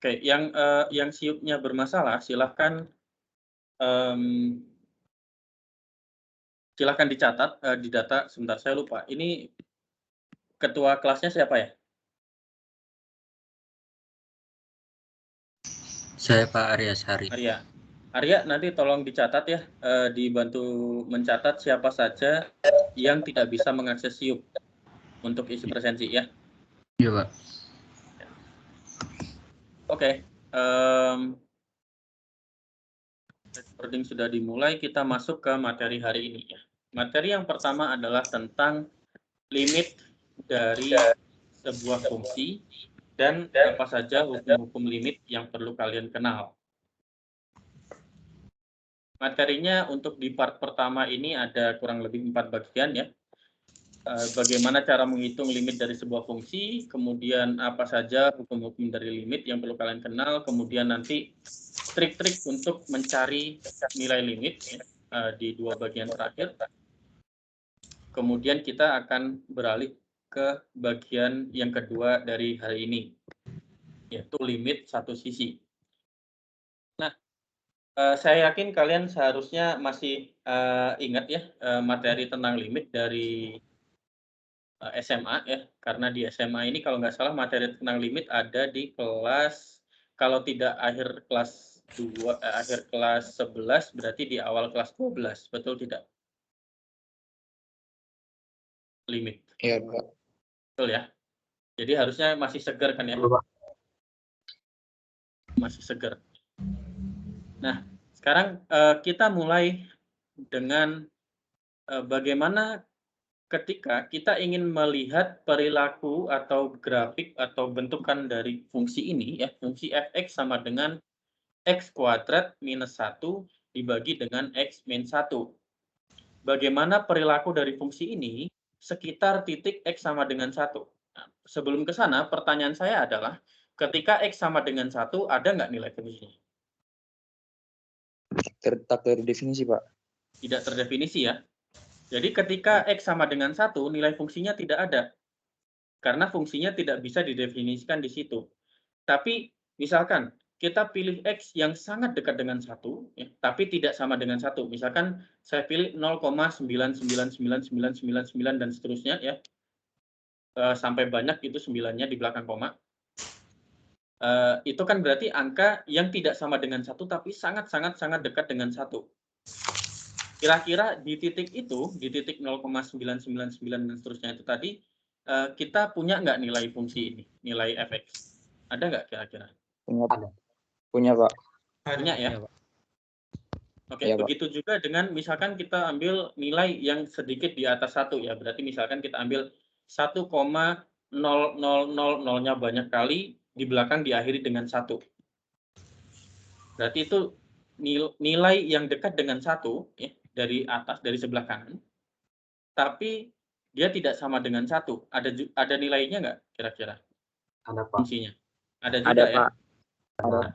Oke, yang siupnya bermasalah silahkan silahkan dicatat di data. Sebentar, saya lupa. Ini ketua kelasnya siapa ya? Saya Pak Arya Sari. Arya. Arya, nanti tolong dicatat ya, dibantu mencatat siapa saja yang tidak bisa mengakses siup untuk isi presensi ya. Iya Pak. Oke, recording sudah dimulai, kita masuk ke materi hari ini ya. Materi yang pertama adalah tentang limit dari sebuah fungsi dan apa saja hukum-hukum limit yang perlu kalian kenal. Materinya untuk di part pertama ini ada kurang lebih 4 bagian ya. Bagaimana cara menghitung limit dari sebuah fungsi, kemudian apa saja hukum-hukum dari limit yang perlu kalian kenal, kemudian nanti trik-trik untuk mencari nilai limit ya, di 2 bagian terakhir. Kemudian kita akan beralih ke bagian yang kedua dari hari ini, yaitu limit satu sisi. Nah, saya yakin kalian seharusnya masih ingat ya materi tentang limit dari SMA ya, karena di SMA ini kalau nggak salah materi tentang limit ada di kelas, kalau tidak akhir kelas 2, akhir kelas 11 berarti di awal kelas 12, betul tidak? Limit. Iya, Pak. Betul ya? Jadi harusnya masih segar kan ya? Betul, Pak. Masih segar. Nah, sekarang kita mulai dengan bagaimana ketika kita ingin melihat perilaku atau grafik atau bentukan dari fungsi ini ya, fungsi f(x) sama dengan x kuadrat minus 1 dibagi dengan x min 1. Bagaimana perilaku dari fungsi ini sekitar titik x sama dengan 1? Nah, sebelum ke sana, pertanyaan saya adalah, ketika x sama dengan 1, ada nggak nilai fungsinya? Tak terdefinisi, Pak. Tidak terdefinisi ya. Jadi ketika x sama dengan 1, nilai fungsinya tidak ada. Karena fungsinya tidak bisa didefinisikan di situ. Tapi misalkan kita pilih x yang sangat dekat dengan 1, ya, tapi tidak sama dengan 1. Misalkan saya pilih 0,9999999 dan seterusnya ya. Sampai banyak itu 9-nya di belakang koma. Itu kan berarti angka yang tidak sama dengan 1 tapi sangat dekat dengan 1. Kira-kira di titik itu, di titik 0,999 dan seterusnya itu tadi, kita punya nggak nilai fungsi ini, nilai f(x)? Ada nggak kira-kira? Punya, Pak. Punya ya? Oke, Ya, Pak. begitu juga dengan misalkan kita ambil nilai yang sedikit di atas 1 ya, berarti misalkan kita ambil 1,0000-nya banyak kali, di belakang diakhiri dengan 1. Berarti itu nilai yang dekat dengan 1 ya, dari atas, dari sebelah kanan, tapi dia tidak sama dengan 1. Ada nilainya nggak kira-kira? Ada Pak. Fungsinya? Ada juga ya? Pak. Ada.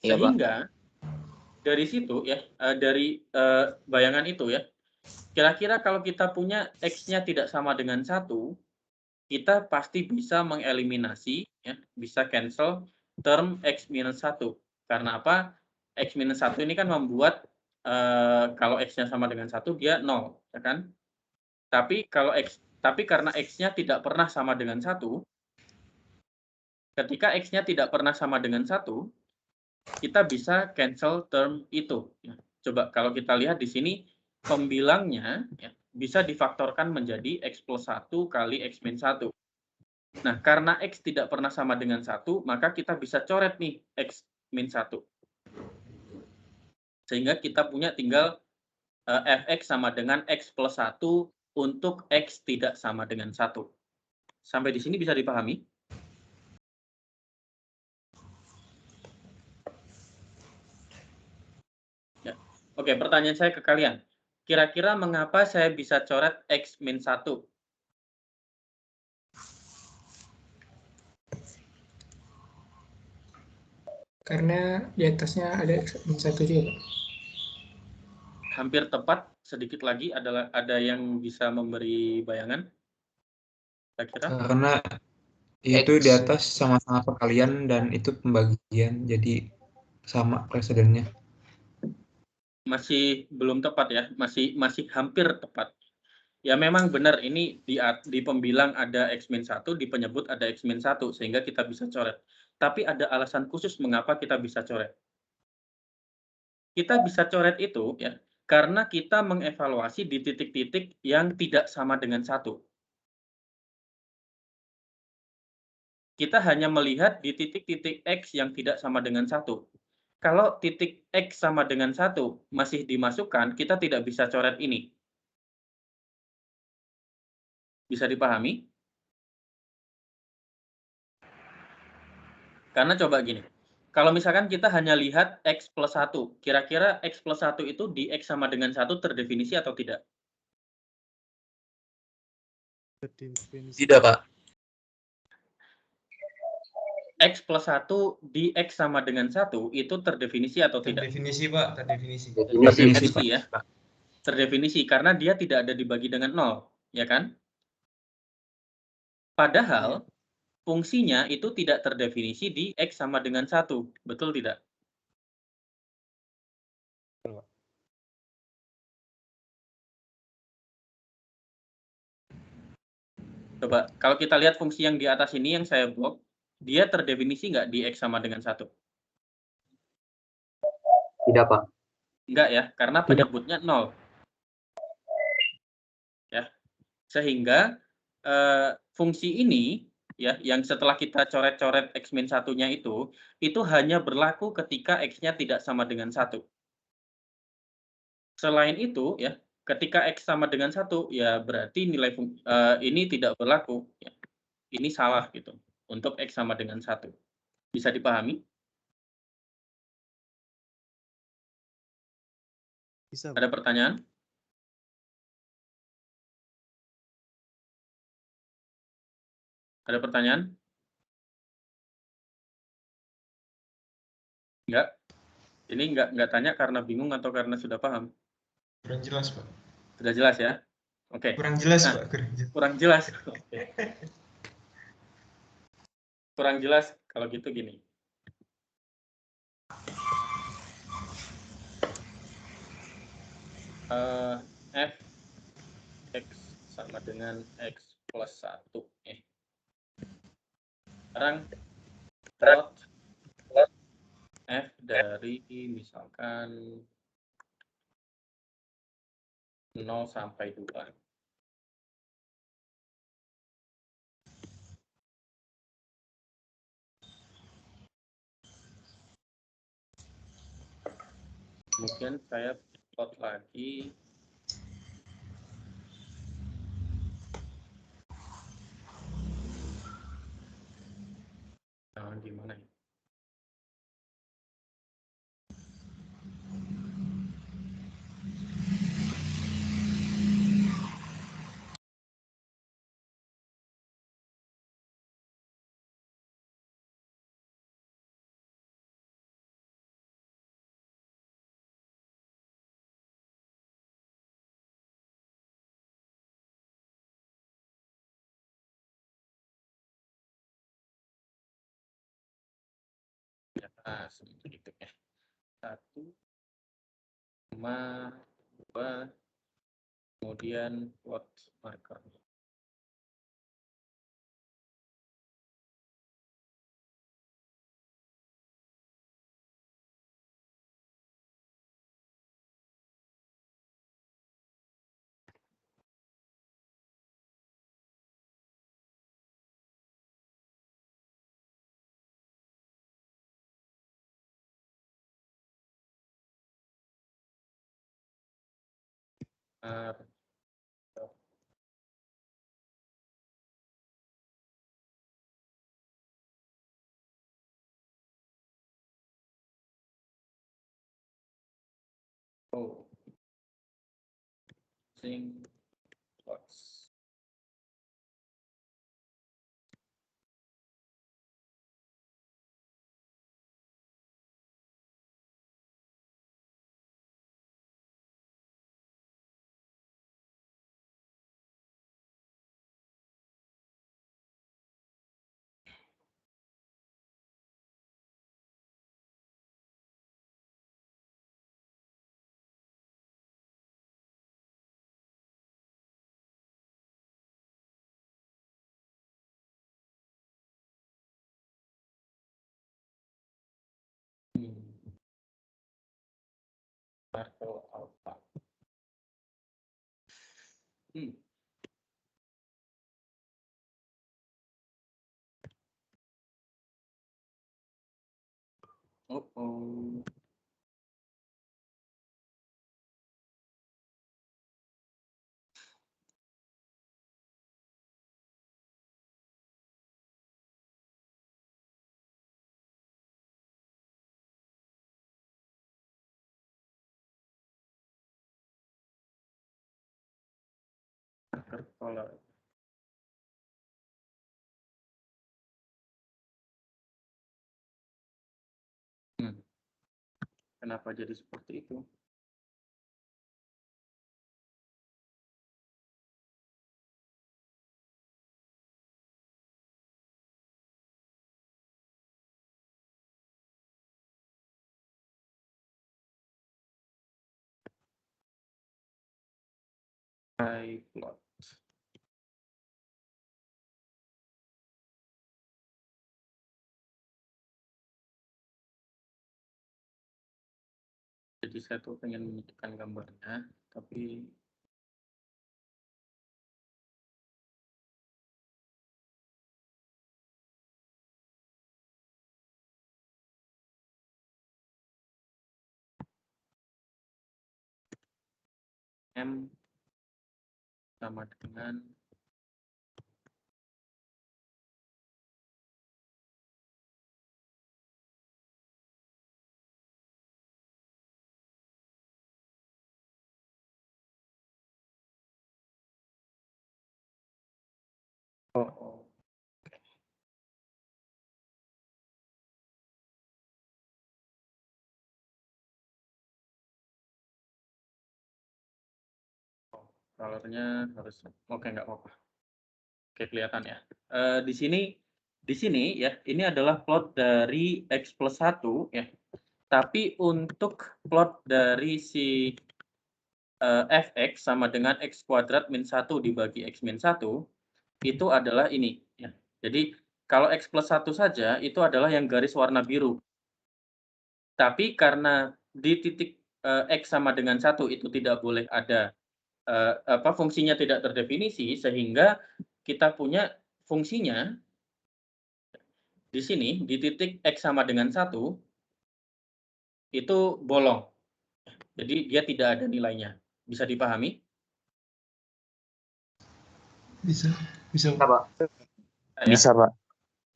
Iya, Pak. Sehingga dari situ ya, dari bayangan itu ya, kira-kira kalau kita punya x-nya tidak sama dengan 1, kita pasti bisa mengeliminasi ya, bisa cancel term x minus 1. Karena apa? X minus 1 ini kan membuat kalau x-nya sama dengan 1 dia 0, ya kan? Tapi karena x-nya tidak pernah sama dengan 1, ketika x-nya tidak pernah sama dengan 1, kita bisa cancel term itu. Ya. Coba kalau kita lihat di sini, pembilangnya ya, bisa difaktorkan menjadi x plus 1 kali x min 1. Nah, karena x tidak pernah sama dengan 1, maka kita bisa coret nih x min 1. Sehingga kita punya tinggal fx sama dengan x plus 1 untuk x tidak sama dengan 1. Sampai di sini bisa dipahami? Ya. Oke, pertanyaan saya ke kalian. Kira-kira mengapa saya bisa coret x min 1? Karena di atasnya ada x min 1 juga. Hampir tepat, sedikit lagi ada yang bisa memberi bayangan? Kira-kira? Itu X. di atas sama-sama perkalian dan itu pembagian, jadi sama presidennya. Masih belum tepat ya, masih hampir tepat. Ya memang benar ini di pembilang ada X-1, di penyebut ada X-1 sehingga kita bisa coret. Tapi ada alasan khusus mengapa kita bisa coret. Kita bisa coret itu ya karena kita mengevaluasi di titik-titik yang tidak sama dengan 1. Kita hanya melihat di titik-titik X yang tidak sama dengan 1. Kalau titik X sama dengan 1 masih dimasukkan, kita tidak bisa coret ini. Bisa dipahami? Karena coba gini, kalau misalkan kita hanya lihat X plus 1, kira-kira X plus 1 itu di X sama dengan 1 terdefinisi atau tidak? Tidak, Pak. X plus 1 di X sama dengan 1 itu terdefinisi atau tidak? Terdefinisi, Pak, terdefinisi. Terdefinisi Pak. ya. Terdefinisi karena dia tidak ada dibagi dengan 0, ya kan? Padahal fungsinya itu tidak terdefinisi di X sama dengan 1, betul tidak? Coba, kalau kita lihat fungsi yang di atas ini yang saya blok, dia terdefinisi nggak di X sama dengan 1? Tidak, Pak. Enggak ya, karena Tidak. penyebutnya 0. Ya. Sehingga fungsi ini ya yang setelah kita coret-coret X-1-nya itu hanya berlaku ketika X-nya tidak sama dengan 1. Selain itu ya, ketika X sama dengan 1 ya berarti nilai ini tidak berlaku ya. Ini salah gitu untuk X sama dengan 1. Bisa dipahami? Bisa, Ada Pak. pertanyaan? Ada pertanyaan? Enggak? Ini enggak tanya karena bingung atau karena sudah paham? Kurang jelas, Pak. Sudah jelas ya? Oke. Kurang jelas, Nah, Pak. Kurang jelas. kurang jelas. Oke. Kurang jelas kalau gitu gini. F X sama dengan X plus 1. Sekarang plot F dari misalkan 0 sampai 2. Kemudian saya plot lagi gimana ya? Nah, seperti itu ya. 1, 2, kemudian plot marker. Oh, sing plots. Partikel alfa. Oh. Polar. Kenapa jadi seperti itu? Plot. Jadi saya tuh pengen menunjukkan gambarnya, tapi M sama dengan colornya harus nggak apa-apa. Oke, kelihatan ya. Di sini ya, ini adalah plot dari X plus 1 ya. Tapi untuk plot dari si fx sama dengan x kuadrat min 1 dibagi x min 1 itu adalah ini ya. Jadi kalau x plus 1 saja itu adalah yang garis warna biru. Tapi karena di titik x sama dengan 1 itu tidak boleh ada fungsinya tidak terdefinisi, sehingga kita punya fungsinya di sini di titik x sama dengan 1 itu bolong. Jadi dia tidak ada nilainya. Bisa dipahami? Bisa Pak. Ya. Bisa, Pak.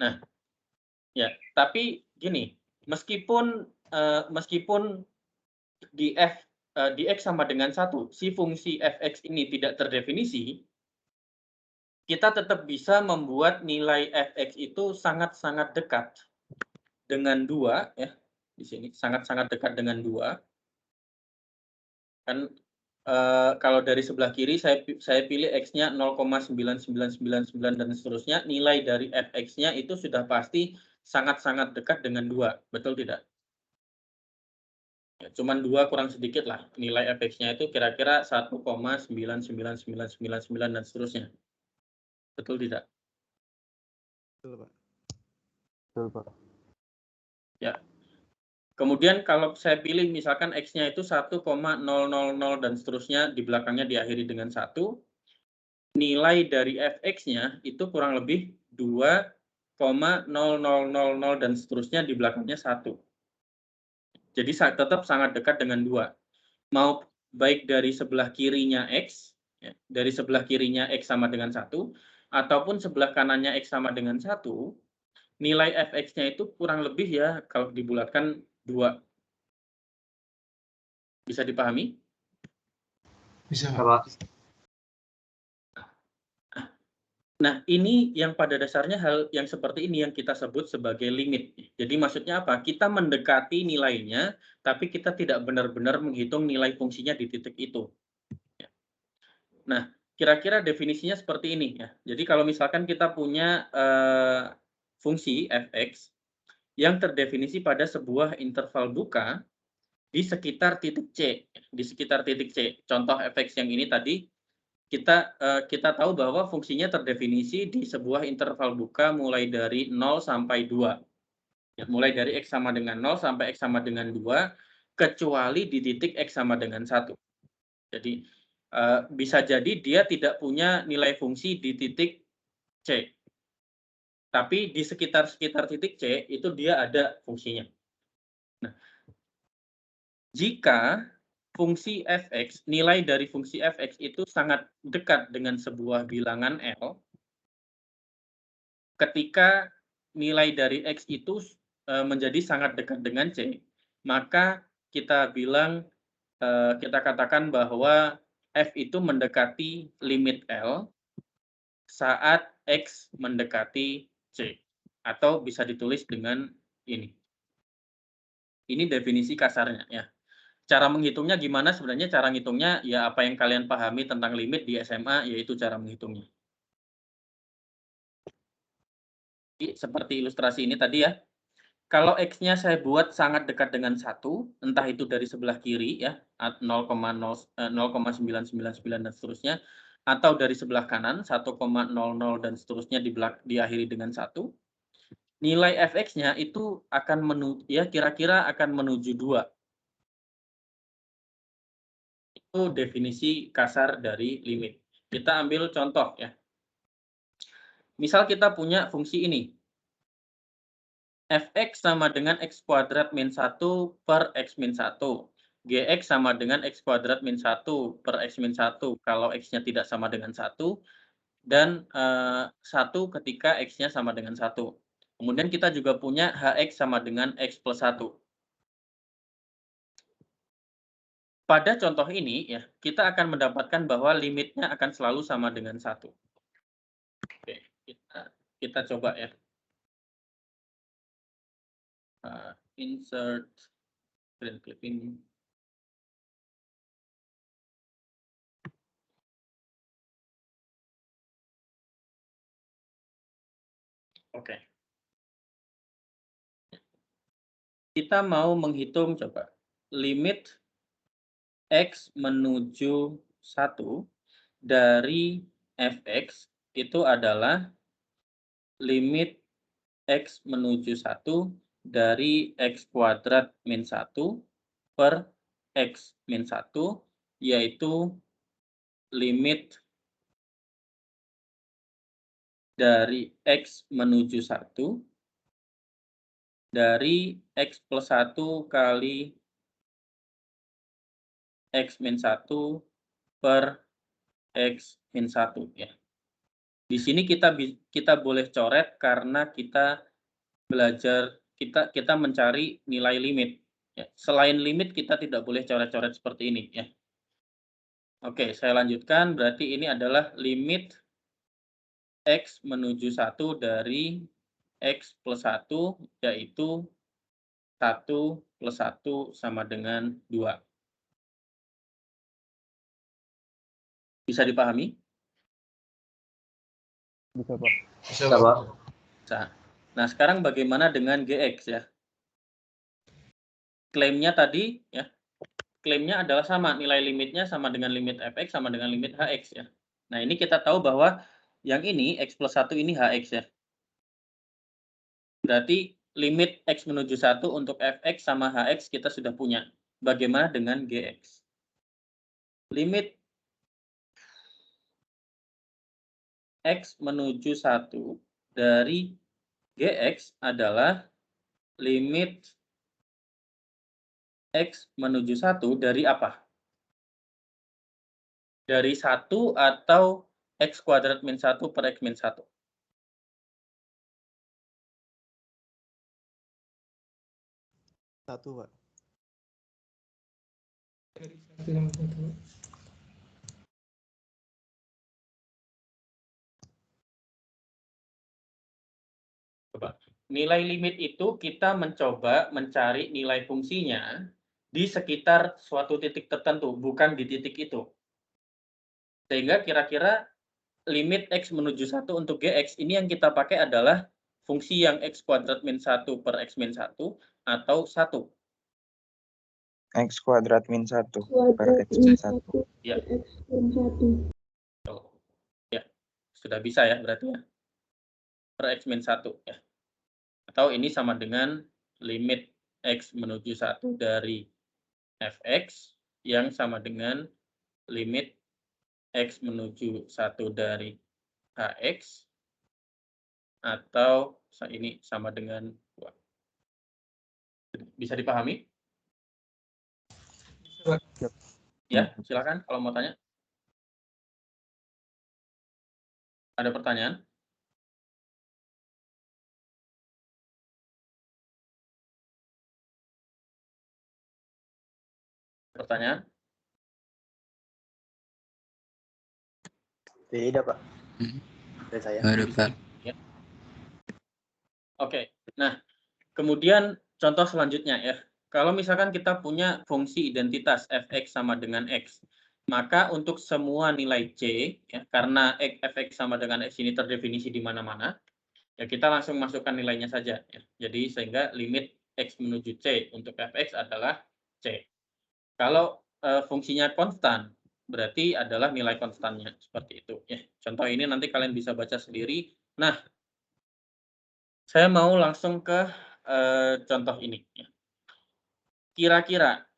Nah, ya, tapi gini, meskipun di x sama dengan 1, si fungsi fx ini tidak terdefinisi, kita tetap bisa membuat nilai fx itu sangat-sangat dekat dengan 2 ya. Di sini sangat-sangat dekat dengan 2. Kan kalau dari sebelah kiri saya pilih x-nya 0,9999 dan seterusnya, nilai dari fx-nya itu sudah pasti sangat-sangat dekat dengan 2, betul tidak? Ya, cuman 2 kurang sedikit lah, nilai fx-nya itu kira-kira 1,99999 dan seterusnya. Betul tidak? Betul, Pak. Betul, Pak. Ya. Kemudian kalau saya pilih misalkan x-nya itu 1,000 dan seterusnya, di belakangnya diakhiri dengan 1, nilai dari fx-nya itu kurang lebih 2,0000 dan seterusnya, di belakangnya 1. Jadi tetap sangat dekat dengan 2. Mau baik dari sebelah kirinya x, ya, dari sebelah kirinya x sama dengan 1, ataupun sebelah kanannya x sama dengan 1, nilai fx-nya itu kurang lebih ya kalau dibulatkan 2. Bisa dipahami? Bisa, Pak. Nah, ini yang pada dasarnya hal yang seperti ini yang kita sebut sebagai limit. Jadi maksudnya apa? Kita mendekati nilainya, tapi kita tidak benar-benar menghitung nilai fungsinya di titik itu. Nah, kira-kira definisinya seperti ini ya. Jadi kalau misalkan kita punya fungsi fx yang terdefinisi pada sebuah interval buka di sekitar titik C, di sekitar titik C. Contoh fx yang ini tadi kita tahu bahwa fungsinya terdefinisi di sebuah interval buka mulai dari 0 sampai 2. Ya, mulai dari X sama dengan 0 sampai X sama dengan 2, kecuali di titik X sama dengan 1. Jadi, bisa jadi dia tidak punya nilai fungsi di titik C. Tapi di sekitar titik C, itu dia ada fungsinya. Nah, jika fungsi f(x), nilai dari fungsi f(x) itu sangat dekat dengan sebuah bilangan L, ketika nilai dari X itu menjadi sangat dekat dengan C, maka kita bilang, kita katakan bahwa F itu mendekati limit L saat X mendekati C. Atau bisa ditulis dengan ini. Ini definisi kasarnya ya. Cara menghitungnya gimana? Sebenarnya cara menghitungnya ya apa yang kalian pahami tentang limit di SMA, yaitu cara menghitungnya. Seperti ilustrasi ini tadi ya. Kalau X-nya saya buat sangat dekat dengan 1, entah itu dari sebelah kiri ya, 0,999 dan seterusnya, atau dari sebelah kanan 1,00 dan seterusnya diakhiri dengan 1, nilai f(x)-nya itu akan kira-kira akan menuju 2. Itu definisi kasar dari limit. Kita ambil contoh ya. Misal kita punya fungsi ini. Fx sama dengan x kuadrat min 1 per x min 1. Gx sama dengan x kuadrat min 1 per x min 1 kalau x-nya tidak sama dengan 1. Dan 1 ketika x-nya sama dengan 1. Kemudian kita juga punya hx sama dengan x plus 1. Pada contoh ini ya, kita akan mendapatkan bahwa limitnya akan selalu sama dengan 1. Oke, kita coba ya. Insert screen clipping. Oke. Kita mau menghitung coba limit X menuju 1 dari fx itu adalah limit X menuju 1 dari X kuadrat min 1 per X min 1, yaitu limit dari X menuju 1 dari X plus 1 kali X min 1 per X min 1 ya. Di sini kita boleh coret karena kita belajar, kita mencari nilai limit. Ya. Selain limit kita tidak boleh coret-coret seperti ini ya. Oke, saya lanjutkan. Berarti ini adalah limit X menuju 1 dari X plus 1, yaitu 1 plus 1 sama dengan 2. Bisa dipahami? Bisa, Pak. Bisa, Pak. Bisa. Nah, sekarang bagaimana dengan GX ya? Klaimnya tadi ya, klaimnya adalah sama, nilai limitnya sama dengan limit fx sama dengan limit hx ya. Nah, ini kita tahu bahwa yang ini x plus 1 ini hx ya. Berarti limit x menuju 1 untuk fx sama hx kita sudah punya. Bagaimana dengan gx? Limit x menuju 1 dari gx adalah limit X menuju 1 dari apa? Dari 1 atau X kuadrat min 1 per X min 1? Satu, Pak. Coba. Nilai limit itu kita mencoba mencari nilai fungsinya di sekitar suatu titik tertentu, bukan di titik itu. Sehingga kira-kira limit X menuju 1 untuk GX ini yang kita pakai adalah fungsi yang X kuadrat min 1 per X min 1 atau 1. X kuadrat min 1 per X min 1. Ya. Ya, sudah bisa ya berarti ya. Per X min 1 ya. Atau ini sama dengan limit X menuju 1 dari fx yang sama dengan limit X menuju 1 dari hx, atau ini sama dengan 2. Bisa dipahami? Ya, silakan kalau mau tanya. Ada pertanyaan? Pertanyaan? Tidak, Pak. Dari saya. Ada, Pak. Ya. Oke, nah kemudian contoh selanjutnya ya. Kalau misalkan kita punya fungsi identitas fx sama dengan x, maka untuk semua nilai c, ya, karena fx sama dengan x ini terdefinisi di mana-mana, ya kita langsung masukkan nilainya saja. Ya. Jadi sehingga limit x menuju c untuk fx adalah c. Kalau fungsinya konstan, berarti adalah nilai konstannya seperti itu. Ya. Contoh ini nanti kalian bisa baca sendiri. Nah, saya mau langsung ke contoh ini. Ya. Kira-kira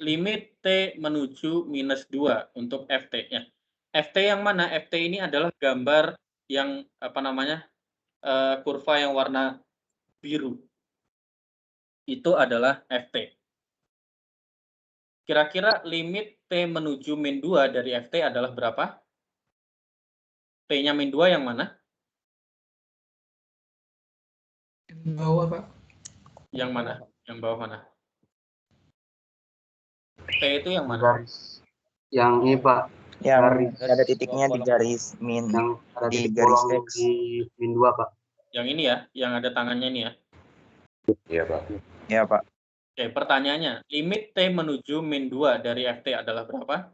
limit T menuju minus 2 untuk FT-nya. FT yang mana? FT ini adalah gambar yang kurva yang warna biru. Itu adalah FT. Kira-kira limit T menuju min 2 dari FT adalah berapa? T-nya min 2 yang mana? Yang bawah, Pak. Yang mana? Yang bawah mana? T itu yang mana? Garis. Yang ini, Pak. Yang Garis. ada titiknya di garis min, Yang ada di di garis kolom X. di min 2, Pak. Yang ini ya, yang ada tangannya ini ya. Iya, Pak. Ya, Pak. Oke, pertanyaannya, limit T menuju min 2 dari FT adalah berapa?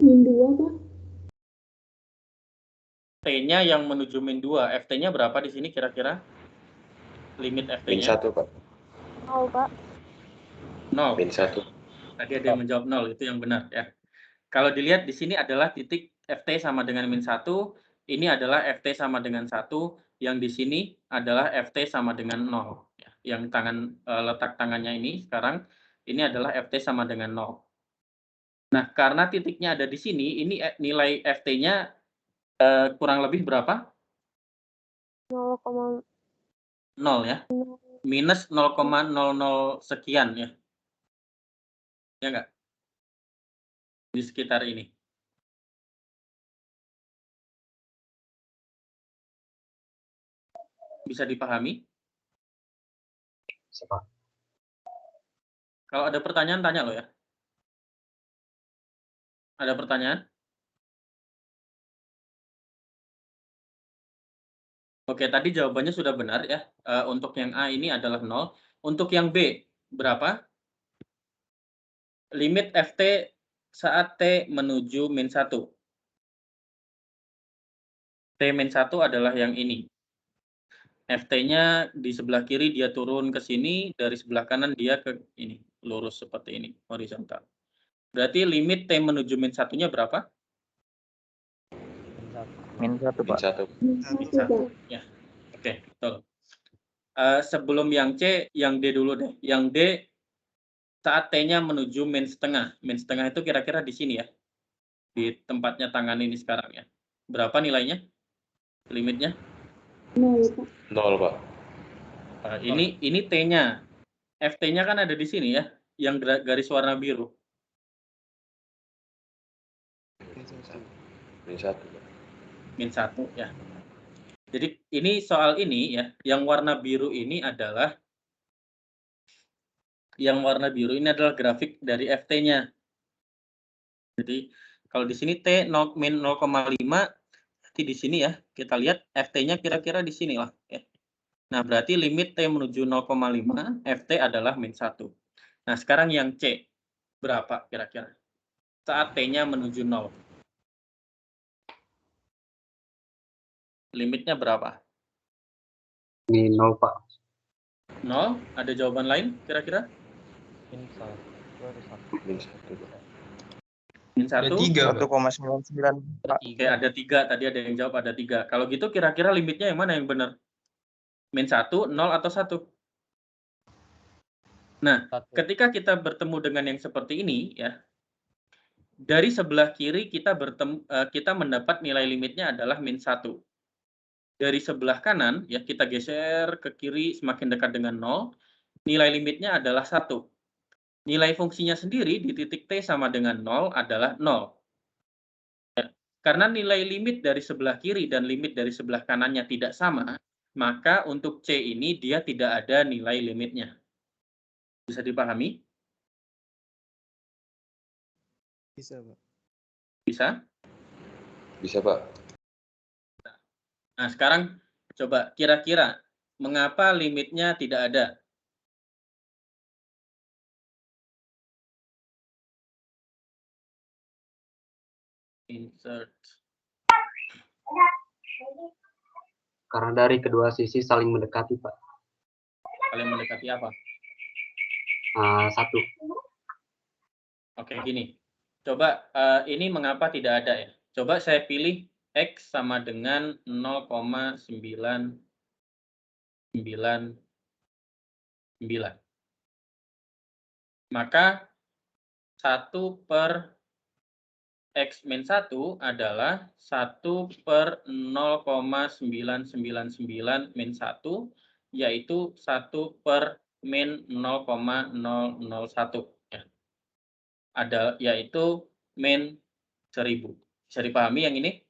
Min 2, Pak. T-nya yang menuju min 2, FT-nya berapa di sini kira-kira? Limit FT-nya? Min 1, Pak. 0, Pak. 0. Min 1. Tadi ada yang menjawab 0, itu yang benar ya. Kalau dilihat di sini adalah titik FT sama dengan min 1, ini adalah FT sama dengan 1, yang di sini adalah FT sama dengan 0. Ya. Yang letak tangannya ini sekarang, ini adalah FT sama dengan 0. Nah, karena titiknya ada di sini, ini nilai FT-nya kurang lebih berapa? 0,0 0 ya. Minus 0,00 sekian ya. Ya enggak? Di sekitar ini. Bisa dipahami? Siapa? Kalau ada pertanyaan, tanya loh ya. Ada pertanyaan? Oke, tadi jawabannya sudah benar ya. Untuk yang A ini adalah 0. Untuk yang B, berapa? Limit FT saat T menuju min 1. T min 1 adalah yang ini. FT-nya di sebelah kiri dia turun ke sini, dari sebelah kanan dia ke ini, lurus seperti ini, horizontal. Berarti limit T menuju min 1-nya berapa? Min 1, Pak. Min 1, Pak. Ya, oke, betul. Sebelum yang C, yang D dulu deh. Yang D saat T-nya menuju min setengah. Min setengah itu kira-kira di sini ya. Di tempatnya tangan ini sekarang ya. Berapa nilainya? Limitnya? 0, Pak. 0, Pak. Ini T-nya. FT-nya kan ada di sini ya. Yang garis warna biru. Min 1, Pak. Min 1 ya. Jadi ini soal ini ya. Yang warna biru ini adalah grafik dari FT-nya. Jadi kalau di sini T min 0,5, nanti di sini ya kita lihat FT-nya kira-kira di sini lah ya. Nah, berarti limit T menuju 0,5, FT adalah min 1. Nah, sekarang yang C berapa kira-kira? Saat T-nya menuju 0. Limitnya berapa? Min 0, Pak. 0? Ada jawaban lain kira-kira? Min 1, Pak. Min Ada 1. 3, Pak. 1,99 Pak. Oke, ada 3. Tadi ada yang jawab ada 3. Kalau gitu kira-kira limitnya yang mana yang benar? Min 1, 0, atau 1? Nah, ketika kita bertemu dengan yang seperti ini, ya, dari sebelah kiri kita mendapat nilai limitnya adalah min 1. Dari sebelah kanan, ya, kita geser ke kiri semakin dekat dengan 0, nilai limitnya adalah 1. Nilai fungsinya sendiri di titik T sama dengan 0 adalah 0. Ya, karena nilai limit dari sebelah kiri dan limit dari sebelah kanannya tidak sama, maka untuk C ini dia tidak ada nilai limitnya. Bisa dipahami? Bisa, Pak. Bisa? Bisa, Pak. Nah, sekarang coba kira-kira mengapa limitnya tidak ada? Insert. Karena dari kedua sisi saling mendekati, Pak. Saling mendekati apa? 1. Oke, gini. Coba ini mengapa tidak ada ya? Coba saya pilih X sama dengan 0,999. Maka 1 per X min 1 adalah 1 per 0,999 min 1, yaitu 1 per min 0,001. Ya. Yaitu min 1000. Bisa dipahami yang ini?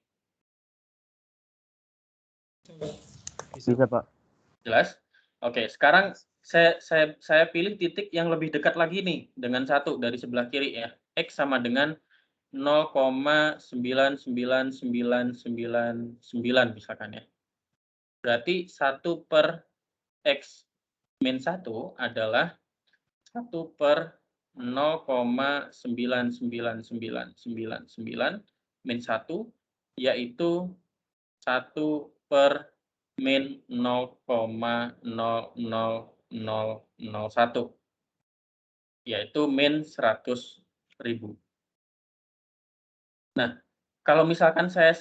Bisa, Pak. Jelas? Oke, sekarang saya pilih titik yang lebih dekat lagi nih dengan 1 dari sebelah kiri ya. X sama dengan 0,99999 misalkan ya. Berarti 1 per X min 1 adalah 1 per 0,99999 min 1, yaitu 1 per min 0,00001, yaitu min 100.000. Nah, kalau misalkan saya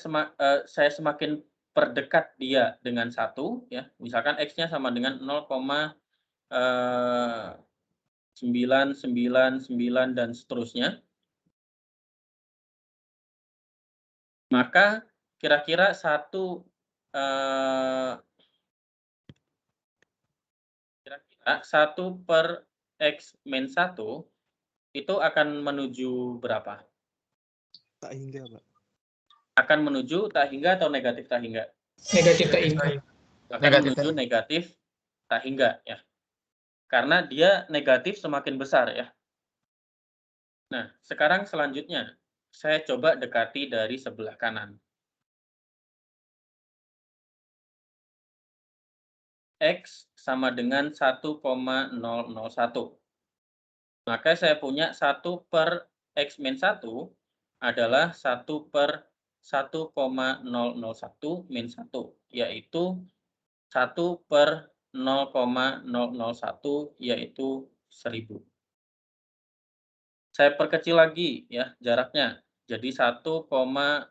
semakin perdekat dia dengan 1, ya, misalkan X-nya sama dengan 0,999 dan seterusnya, maka kira-kira 1 per X min 1 itu akan menuju berapa? Tak hingga, Pak. Akan menuju tak hingga atau negatif tak hingga? Negatif tak hingga. Akan menuju negatif tak hingga ya. Karena dia negatif semakin besar ya. Nah, sekarang selanjutnya saya coba dekati dari sebelah kanan. X sama dengan 1,001. Maka saya punya 1 per X min 1 adalah 1 per 1,001 min 1, yaitu 1 per 0,001, yaitu 1000. Saya perkecil lagi ya jaraknya, jadi 1,00001.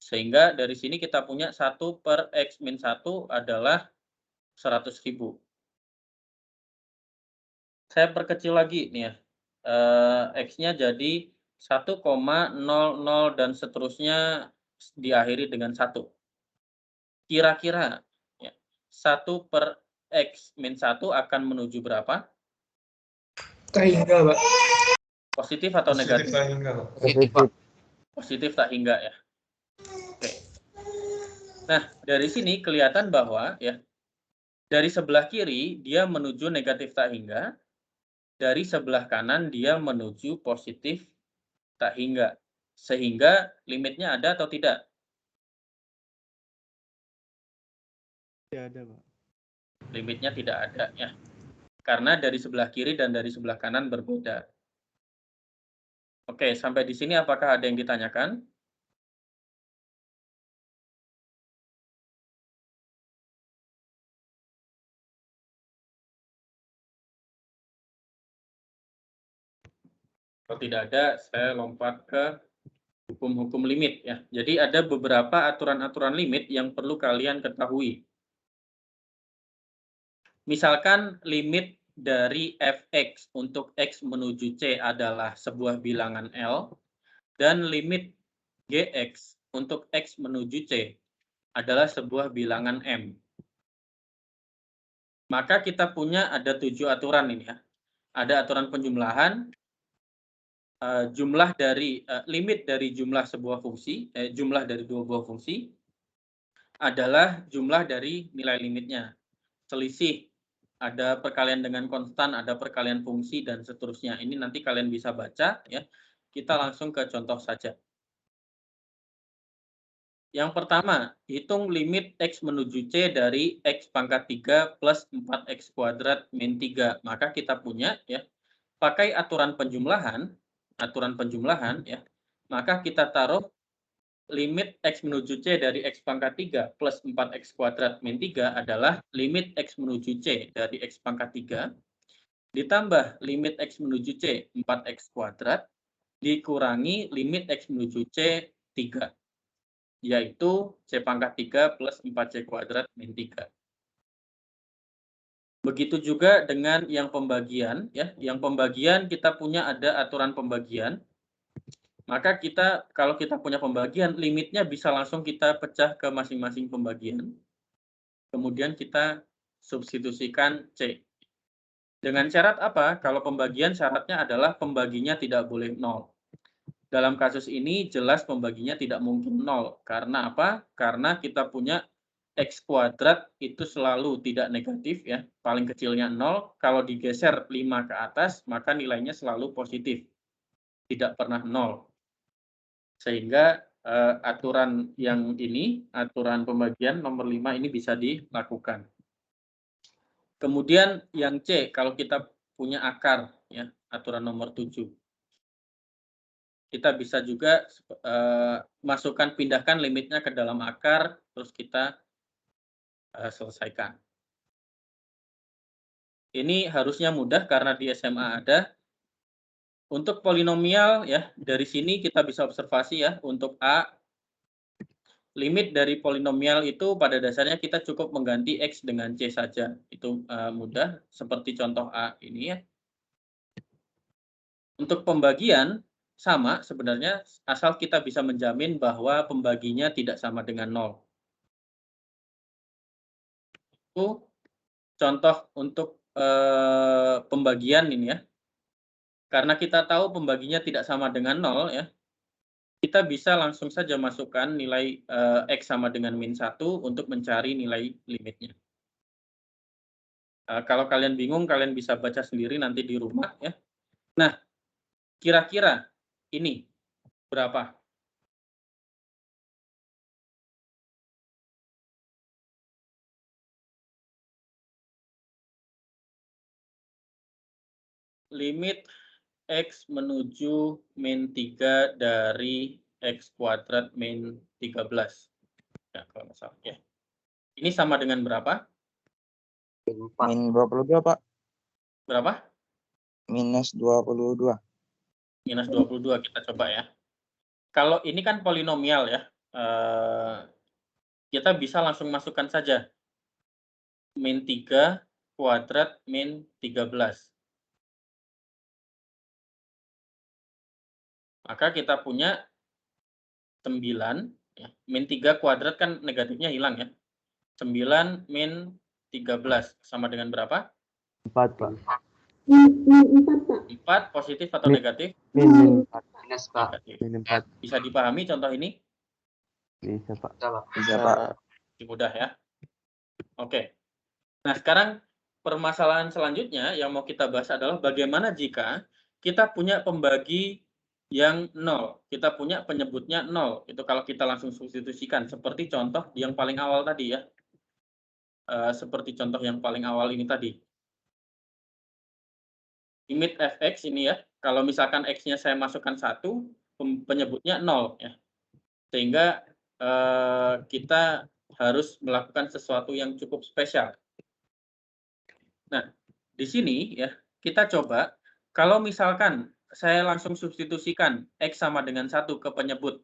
Sehingga dari sini kita punya 1 per X min 1 adalah 100.000. Saya perkecil lagi nih ya, X-nya jadi 1,00 dan seterusnya diakhiri dengan 1. Kira-kira ya, 1 per X min 1 akan menuju berapa? Tak hingga, Pak. Positif atau negatif? Positif tak hingga, Pak. Positif, Pak. Positif tak hingga ya. Oke. Nah, dari sini kelihatan bahwa ya, dari sebelah kiri dia menuju negatif tak hingga, dari sebelah kanan dia menuju positif tak hingga. Sehingga limitnya ada atau tidak? Tidak ada, Pak. Limitnya tidak ada ya. Karena dari sebelah kiri dan dari sebelah kanan berbeda. Oke, sampai di sini apakah ada yang ditanyakan? Kalau tidak ada, saya lompat ke hukum-hukum limit ya. Jadi ada beberapa aturan-aturan limit yang perlu kalian ketahui. Misalkan limit dari fx untuk x menuju c adalah sebuah bilangan L, dan limit gx untuk x menuju c adalah sebuah bilangan M. Maka kita punya ada 7 aturan ini ya. Ada aturan penjumlahan, jumlah dari limit dari jumlah sebuah fungsi, jumlah dari dua buah fungsi adalah jumlah dari nilai limitnya. Selisih, ada perkalian dengan konstan, ada perkalian fungsi, dan seterusnya. Ini nanti kalian bisa baca ya. Kita langsung ke contoh saja. Yang pertama, hitung limit x menuju c dari x pangkat 3 plus 4x kuadrat min 3. Maka kita punya ya, pakai aturan penjumlahan ya, maka kita taruh limit x menuju c dari x pangkat 3 plus 4x kuadrat min 3 adalah limit x menuju c dari x pangkat 3 ditambah limit x menuju c 4x kuadrat dikurangi limit x menuju c 3, yaitu c pangkat 3 plus 4c kuadrat min 3. Begitu juga dengan yang pembagian ya. Yang pembagian kita punya ada aturan pembagian. Maka kita kalau kita punya pembagian, limitnya bisa langsung kita pecah ke masing-masing pembagian. Kemudian kita substitusikan C. Dengan syarat apa? Kalau pembagian syaratnya adalah pembaginya tidak boleh 0. Dalam kasus ini jelas pembaginya tidak mungkin 0. Karena apa? Karena kita punya x kuadrat itu selalu tidak negatif ya, paling kecilnya 0. Kalau digeser 5 ke atas, maka nilainya selalu positif, tidak pernah 0. Sehingga aturan yang ini, aturan pembagian nomor 5 ini bisa dilakukan. Kemudian yang C, kalau kita punya akar ya, aturan nomor 7. Kita bisa juga masukkan, pindahkan limitnya ke dalam akar, terus kita selesaikan. Ini harusnya mudah karena di SMA ada. Untuk polinomial ya, dari sini kita bisa observasi ya, untuk A, limit dari polinomial itu pada dasarnya kita cukup mengganti X dengan C saja. Itu mudah, seperti contoh A ini ya. Untuk pembagian, sama sebenarnya, asal kita bisa menjamin bahwa pembaginya tidak sama dengan 0. Itu contoh untuk pembagian ini ya. Karena kita tahu pembaginya tidak sama dengan 0 ya, kita bisa langsung saja masukkan nilai X sama dengan min 1 untuk mencari nilai limitnya. Kalau kalian bingung, kalian bisa baca sendiri nanti di rumah ya. Nah, kira-kira ini berapa? Limit X menuju min 3 dari X kuadrat min 13. Ya, kalau nggak salah ya. Ini sama dengan berapa? Min 22, Pak. Berapa? Minus 22. Minus 22, kita coba ya. Kalau ini kan polinomial ya, kita bisa langsung masukkan saja. Min 3 kuadrat min 13. Maka kita punya 9, ya. Min 3 kuadrat kan negatifnya hilang ya. 9 min 13 sama dengan berapa? 4, Pak. Min 4, Pak. 4 positif atau negatif? Min 4. Minus, Pak. Negatif. Min 4. Bisa dipahami contoh ini? Bisa, Pak. Bisa, Pak. Mudah ya. Oke. Nah, sekarang permasalahan selanjutnya yang mau kita bahas adalah bagaimana jika kita punya pembagi yang 0. Kita punya penyebutnya 0. Itu kalau kita langsung substitusikan. Seperti contoh yang paling awal tadi ya. Seperti contoh yang paling awal ini tadi. Limit fx ini ya. Kalau misalkan x-nya saya masukkan 1, penyebutnya 0 ya. Sehingga kita harus melakukan sesuatu yang cukup spesial. Nah, di sini ya kita coba kalau misalkan saya langsung substitusikan X sama dengan 1 ke penyebut,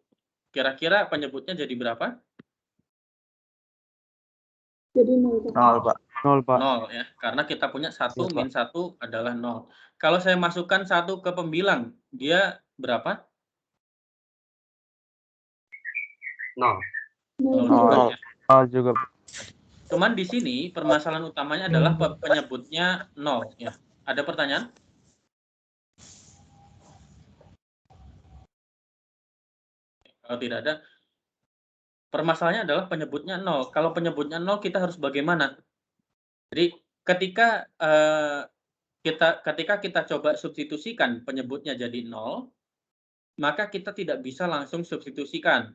kira-kira penyebutnya jadi berapa? Jadi 0, Pak. 0, Pak. 0, Pak. 0 ya, karena kita punya 1 Iya, Pak. min 1 adalah 0. Kalau saya masukkan 1 ke pembilang, dia berapa? 0. 0 0 juga. juga ya. 0 juga, Pak. Cuman di sini permasalahan utamanya adalah penyebutnya 0 ya. Ada pertanyaan? Kalau tidak ada, permasalahannya adalah penyebutnya 0. Kalau penyebutnya 0 kita harus bagaimana? Jadi ketika kita coba substitusikan penyebutnya jadi 0, maka kita tidak bisa langsung substitusikan.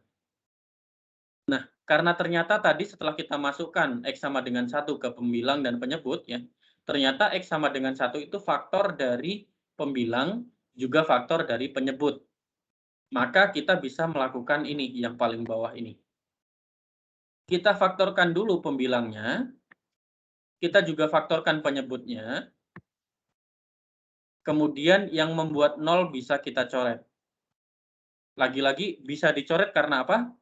Nah, karena ternyata tadi setelah kita masukkan X sama dengan 1 ke pembilang dan penyebut ya, ternyata X sama dengan 1 itu faktor dari pembilang juga faktor dari penyebut. Maka kita bisa melakukan ini yang paling bawah ini. Kita faktorkan dulu pembilangnya, kita juga faktorkan penyebutnya, kemudian yang membuat 0 bisa kita coret. Lagi-lagi bisa dicoret karena apa?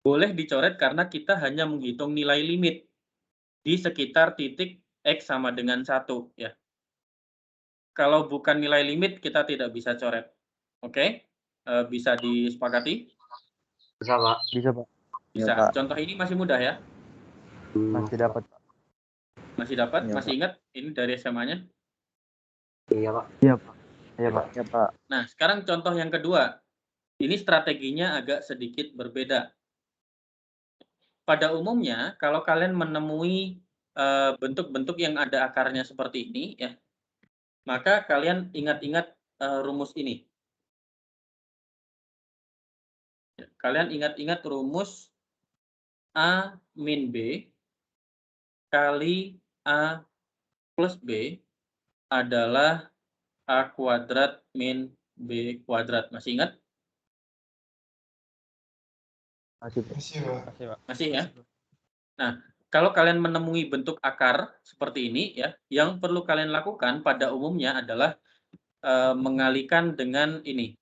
Boleh dicoret karena kita hanya menghitung nilai limit di sekitar titik X sama dengan 1 ya. Kalau bukan nilai limit kita tidak bisa coret. Oke? Bisa disepakati? Bisa, Pak. Bisa, Pak. Bisa. Iya, Pak. Contoh ini masih mudah ya? Masih dapat, Pak. Masih dapat? Iya, Masih ingat ini dari SMA-nya? Iya, Pak. Iya, Pak. Iya, Pak. Ya, Pak. Nah, sekarang contoh yang kedua. Ini strateginya agak sedikit berbeda. Pada umumnya, kalau kalian menemui bentuk-bentuk yang ada akarnya seperti ini, ya, maka kalian ingat-ingat rumus ini. Kalian ingat-ingat rumus A min B kali A plus B adalah A kuadrat min B kuadrat. Masih ingat? Masih, Pak. Masih, Pak. Masih ya? Nah, kalau kalian menemui bentuk akar seperti ini, ya, yang perlu kalian lakukan pada umumnya adalah mengalihkan dengan ini.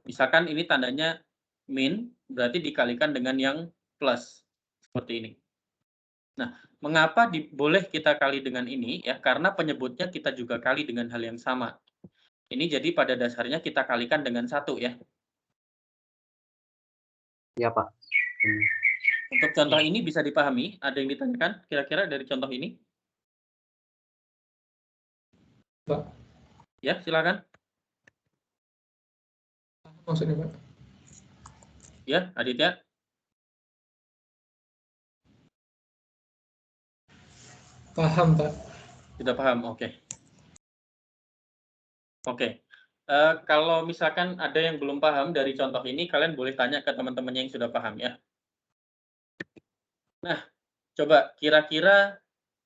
Misalkan ini tandanya min, berarti dikalikan dengan yang plus, seperti ini. Nah, mengapa boleh kita kali dengan ini? Ya, karena penyebutnya kita juga kali dengan hal yang sama. Ini jadi pada dasarnya kita kalikan dengan 1 ya. Iya, Pak. Untuk contoh ini bisa dipahami? Ada yang ditanyakan kira-kira dari contoh ini? Pak. Ya, silakan. Maksudnya, Pak. Ya, Aditya. Paham, Pak. Sudah paham, oke. Oke. Kalau misalkan ada yang belum paham dari contoh ini, kalian boleh tanya ke teman-teman yang sudah paham ya. Nah, coba kira-kira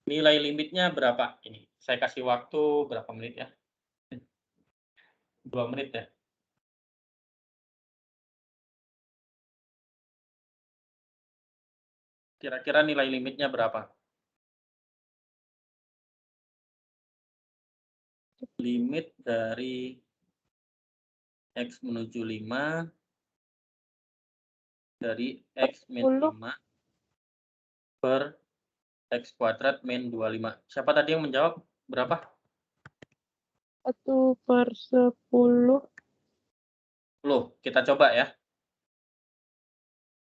nilai limitnya berapa ini? Saya kasih waktu berapa menit ya? 2 menit ya. Kira-kira nilai limitnya berapa? Limit dari X menuju 5 dari X min 5 per X kuadrat min 25. Siapa tadi yang menjawab? Berapa? 1/10. Loh, kita coba ya.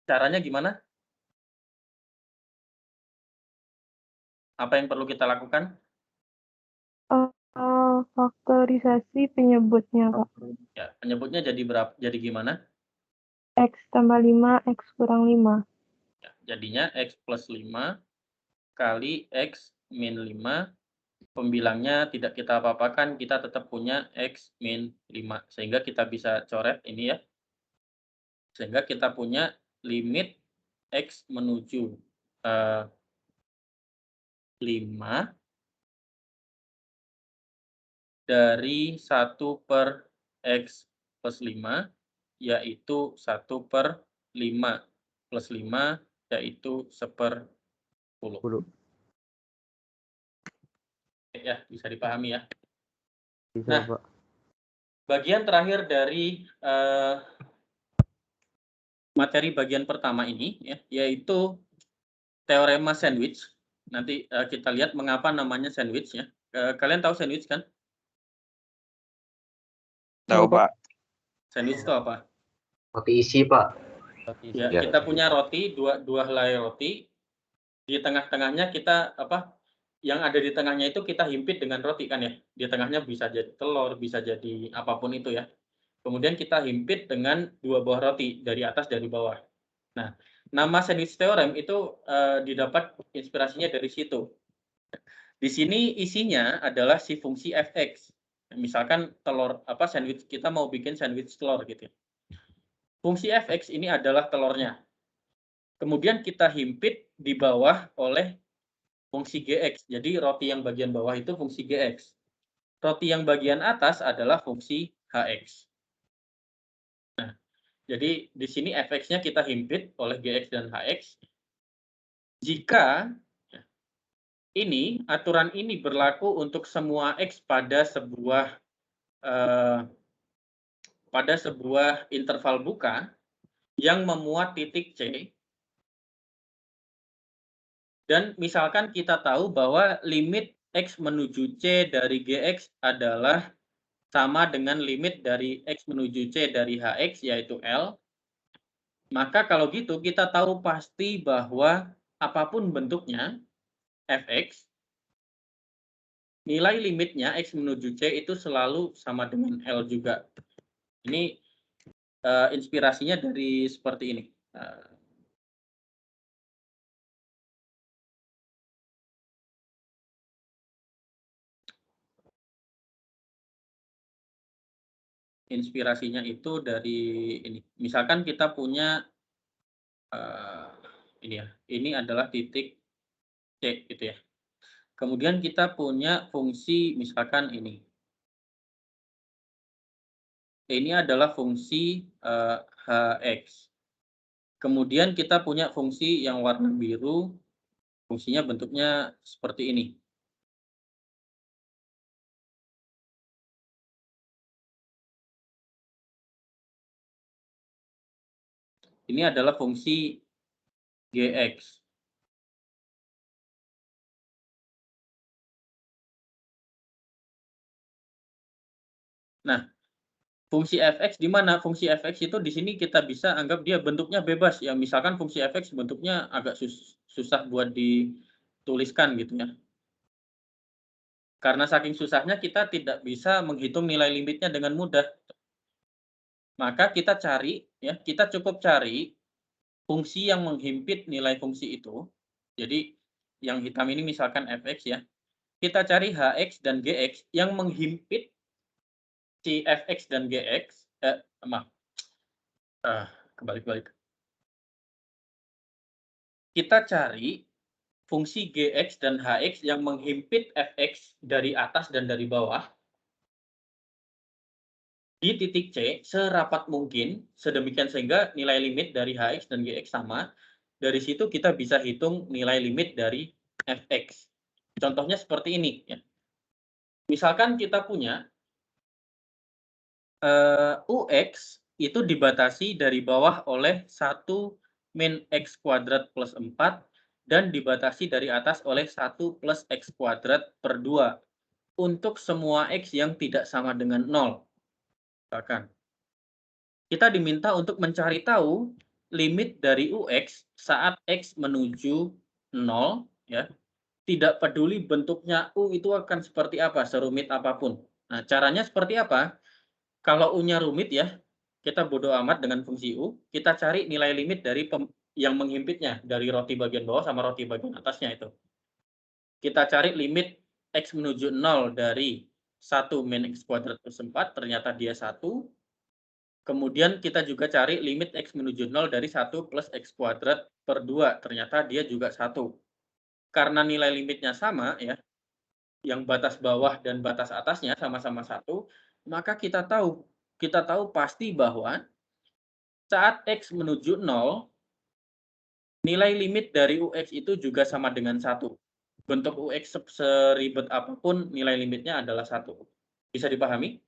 Caranya gimana? Apa yang perlu kita lakukan? Faktorisasi penyebutnya, Pak. Ya, penyebutnya jadi berapa? Jadi gimana? X tambah 5, X kurang 5. Ya, jadinya X plus 5 kali X min 5. Pembilangnya tidak kita apa-apakan, kita tetap punya X min 5. Sehingga kita bisa coret ini ya. Sehingga kita punya limit X menuju 5 dari 1 per X plus 5, yaitu 1 per 5 plus 5, yaitu 1/10. Ya, bisa dipahami ya. Bisa, Nah, Pak. bagian terakhir dari materi bagian pertama ini, ya, yaitu teorema sandwich. Nanti kita lihat mengapa namanya sandwich ya. Kalian tahu sandwich kan? Tahu, Pak. Sandwich itu apa? Roti isi, Pak. Ya, Ya. kita punya roti, dua helai roti. Di tengah-tengahnya kita yang ada di tengahnya itu kita himpit dengan roti kan ya. Di tengahnya bisa jadi telur, bisa jadi apapun itu ya. Kemudian kita himpit dengan 2 buah roti dari atas dari bawah. Nah, nama sandwich theorem itu didapat inspirasinya dari situ. Di sini isinya adalah si fungsi fx. Misalkan telur sandwich kita mau bikin sandwich telur gitu. Fungsi fx ini adalah telurnya. Kemudian kita himpit di bawah oleh fungsi gx. Jadi roti yang bagian bawah itu fungsi gx. Roti yang bagian atas adalah fungsi hx. Nah, jadi di sini fx-nya kita himpit oleh gx dan hx. Jika aturan ini berlaku untuk semua x pada sebuah interval buka yang memuat titik C. Dan misalkan kita tahu bahwa limit x menuju C dari Gx adalah sama dengan limit dari x menuju C dari Hx, yaitu L. Maka kalau gitu kita tahu pasti bahwa apapun bentuknya, Fx, nilai limitnya x menuju C itu selalu sama dengan L juga. Ini inspirasinya dari seperti ini. Inspirasinya itu dari ini. Misalkan kita punya ini ya. Ini adalah titik C gitu ya. Kemudian kita punya fungsi misalkan ini. Ini adalah fungsi hx. Kemudian kita punya fungsi yang warna biru. Fungsinya bentuknya seperti ini. Ini adalah fungsi gx. Nah, fungsi fx di mana? Fungsi fx itu di sini kita bisa anggap dia bentuknya bebas. Ya, misalkan fungsi fx bentuknya agak susah buat dituliskan gitu ya. Karena saking susahnya kita tidak bisa menghitung nilai limitnya dengan mudah. Maka kita cari, ya, kita cukup cari fungsi yang menghimpit nilai fungsi itu. Jadi yang hitam ini misalkan fx ya. Kita cari hx dan gx yang menghimpit si fx dan gx. Kebalik-balik. Kita cari fungsi gx dan hx yang menghimpit fx dari atas dan dari bawah di titik C serapat mungkin, sedemikian sehingga nilai limit dari hx dan gx sama. Dari situ kita bisa hitung nilai limit dari fx. Contohnya seperti ini. Ya. Misalkan kita punya ux itu dibatasi dari bawah oleh 1 min x kuadrat plus 4 dan dibatasi dari atas oleh 1 plus x kuadrat per 2 untuk semua x yang tidak sama dengan 0. Misalkan kita diminta untuk mencari tahu limit dari ux saat x menuju 0, ya. Tidak peduli bentuknya u itu akan seperti apa, serumit apapun. Nah, caranya seperti apa? Kalau u-nya rumit ya, kita bodo amat dengan fungsi u, kita cari nilai limit dari yang menghimpitnya, dari roti bagian bawah sama roti bagian atasnya itu. Kita cari limit x menuju 0 dari 1 min x kuadrat plus 4, ternyata dia 1. Kemudian kita juga cari limit x menuju 0 dari 1 plus x kuadrat per 2, ternyata dia juga 1. Karena nilai limitnya sama ya, yang batas bawah dan batas atasnya sama-sama 1, maka kita tahu pasti bahwa saat x menuju 0, nilai limit dari ux itu juga sama dengan 1. bentuk UX seribet apapun nilai limitnya adalah 1. Bisa dipahami?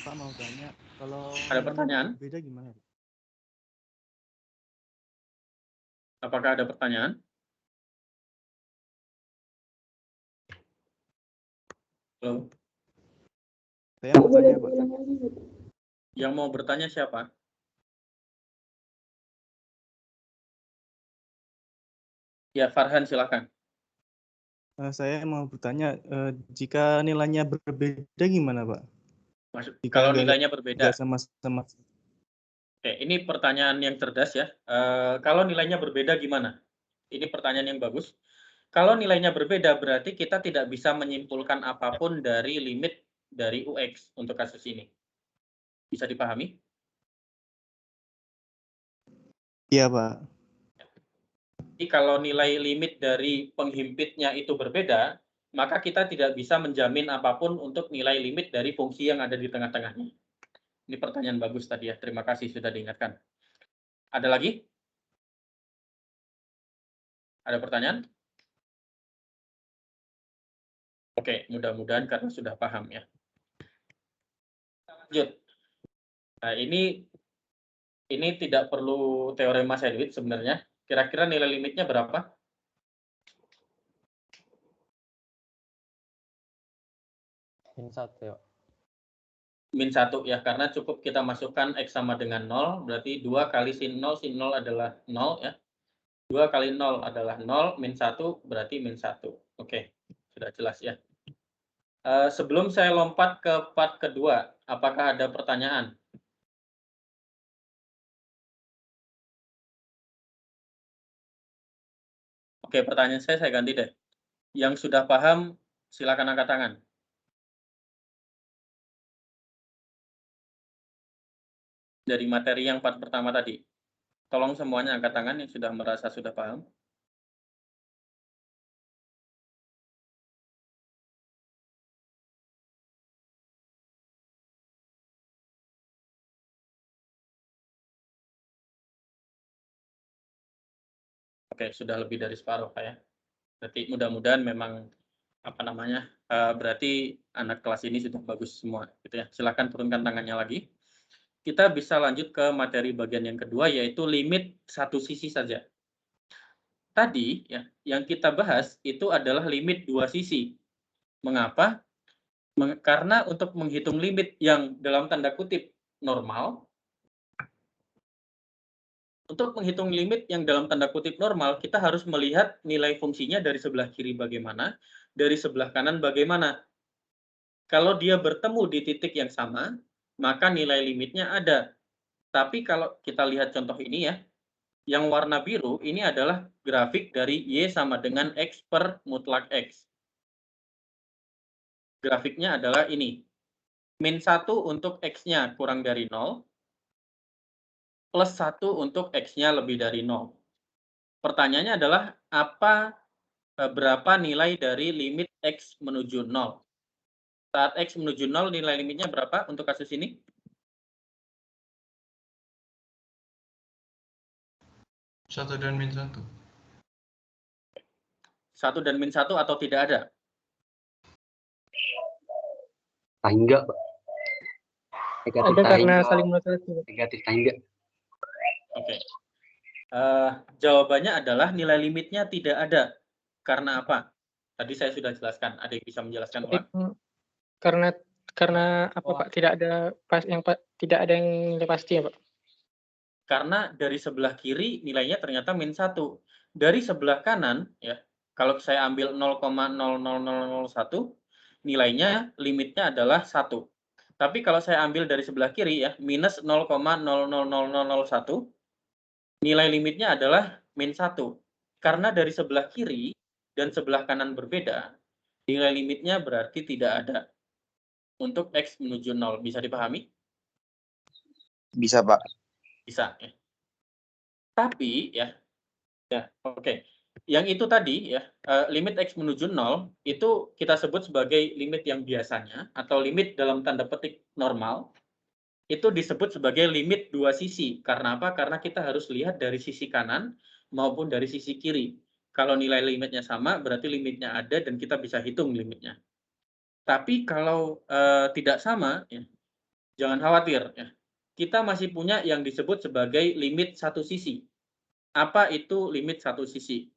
Pak mau tanya, kalau Ada pertanyaan? beda gimana? Pak? Apakah ada pertanyaan? Halo? Saya mau tanya, Pak. Yang mau bertanya siapa? Ya, Farhan silakan. Saya mau bertanya, jika nilainya berbeda gimana, Pak? Kalau nilainya berbeda. Sama-sama. Oke, ini pertanyaan yang cerdas ya. Kalau nilainya berbeda gimana? Ini pertanyaan yang bagus. Kalau nilainya berbeda berarti kita tidak bisa menyimpulkan apapun dari limit dari UX untuk kasus ini. Bisa dipahami? Iya, Pak. Jadi kalau nilai limit dari penghimpitnya itu berbeda, maka kita tidak bisa menjamin apapun untuk nilai limit dari fungsi yang ada di tengah-tengahnya. Ini pertanyaan bagus tadi ya. Terima kasih sudah diingatkan. Ada lagi? Ada pertanyaan? Oke, mudah-mudahan karena sudah paham ya. Lanjut. Nah, ini tidak perlu teorema Sedgwick sebenarnya. Kira-kira nilai limitnya berapa? Min 1 ya. Min 1 ya, karena cukup kita masukkan X sama dengan 0, berarti 2 kali sin 0 adalah 0 ya. 2 kali 0 adalah 0, min 1 berarti min 1. Oke, sudah jelas ya. Sebelum saya lompat ke part kedua, apakah ada pertanyaan? Oke, pertanyaan saya ganti deh. Yang sudah paham, silakan angkat tangan. Dari materi yang part pertama tadi. Tolong semuanya angkat tangan yang sudah merasa sudah paham. Oke, sudah lebih dari separuh Pak ya. Berarti mudah-mudahan memang berarti anak kelas ini sudah bagus semua gitu ya. Silakan turunkan tangannya lagi. Kita bisa lanjut ke materi bagian yang kedua yaitu limit satu sisi saja. Tadi ya yang kita bahas itu adalah limit dua sisi. Mengapa? Karena untuk menghitung limit yang dalam tanda kutip normal, untuk menghitung limit yang dalam tanda kutip normal, kita harus melihat nilai fungsinya dari sebelah kiri bagaimana, dari sebelah kanan bagaimana. Kalau dia bertemu di titik yang sama, maka nilai limitnya ada. Tapi kalau kita lihat contoh ini ya, yang warna biru ini adalah grafik dari Y sama dengan X per mutlak X. Grafiknya adalah ini. Min 1 untuk X-nya kurang dari 0, plus 1 untuk X-nya lebih dari 0. Pertanyaannya adalah, berapa nilai dari limit X menuju 0? Saat X menuju 0, nilai limitnya berapa untuk kasus ini? 1 dan min 1. 1 dan min 1 atau tidak ada? Enggak, Pak. Negatif Ada karena enggak. saling melengkapi. Negatif enggak. Oke. Jawabannya adalah nilai limitnya tidak ada. Karena apa? Tadi saya sudah jelaskan. Ada yang bisa menjelaskan ulang? Karena apa Pak? Tidak ada yang nilai pasti ya Pak? Karena dari sebelah kiri nilainya ternyata min 1. Dari sebelah kanan ya, kalau saya ambil 0,00001, nilainya limitnya adalah 1. Tapi kalau saya ambil dari sebelah kiri ya, minus 0,000001, nilai limitnya adalah min 1. Karena dari sebelah kiri dan sebelah kanan berbeda, nilai limitnya berarti tidak ada. Untuk X menuju 0, bisa dipahami? Bisa, Pak. Bisa ya. Tapi oke. Yang itu tadi ya, limit X menuju 0 itu kita sebut sebagai limit yang biasanya atau limit dalam tanda petik normal. itu disebut sebagai limit dua sisi. Karena apa? Karena kita harus lihat dari sisi kanan maupun dari sisi kiri. Kalau nilai limitnya sama, berarti limitnya ada dan kita bisa hitung limitnya. Tapi kalau tidak sama, ya, jangan khawatir. Ya. Kita masih punya yang disebut sebagai limit satu sisi. Apa itu limit satu sisi?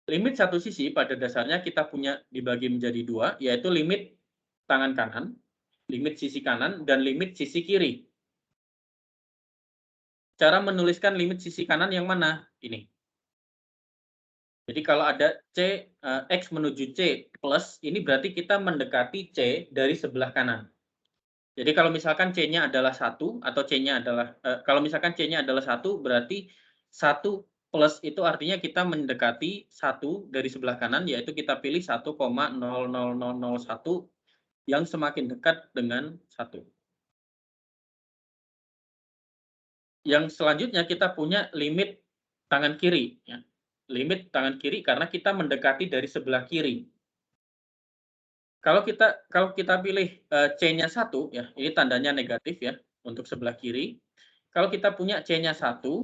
Limit satu sisi pada dasarnya kita punya dibagi menjadi dua, yaitu limit tangan kanan, limit sisi kanan, dan limit sisi kiri. Cara menuliskan limit sisi kanan yang mana? Ini. Jadi kalau ada C, X menuju C plus, ini berarti kita mendekati C dari sebelah kanan. Jadi kalau misalkan C-nya adalah 1, atau C-nya adalah, kalau misalkan C-nya adalah 1, berarti 1 plus itu artinya kita mendekati 1 dari sebelah kanan, yaitu kita pilih 1,00001 yang semakin dekat dengan 1. Yang selanjutnya kita punya limit tangan kiri. Ya. Limit tangan kiri karena kita mendekati dari sebelah kiri. Kalau kita pilih C-nya 1, ya, ini tandanya negatif ya untuk sebelah kiri. Kalau kita punya C-nya 1,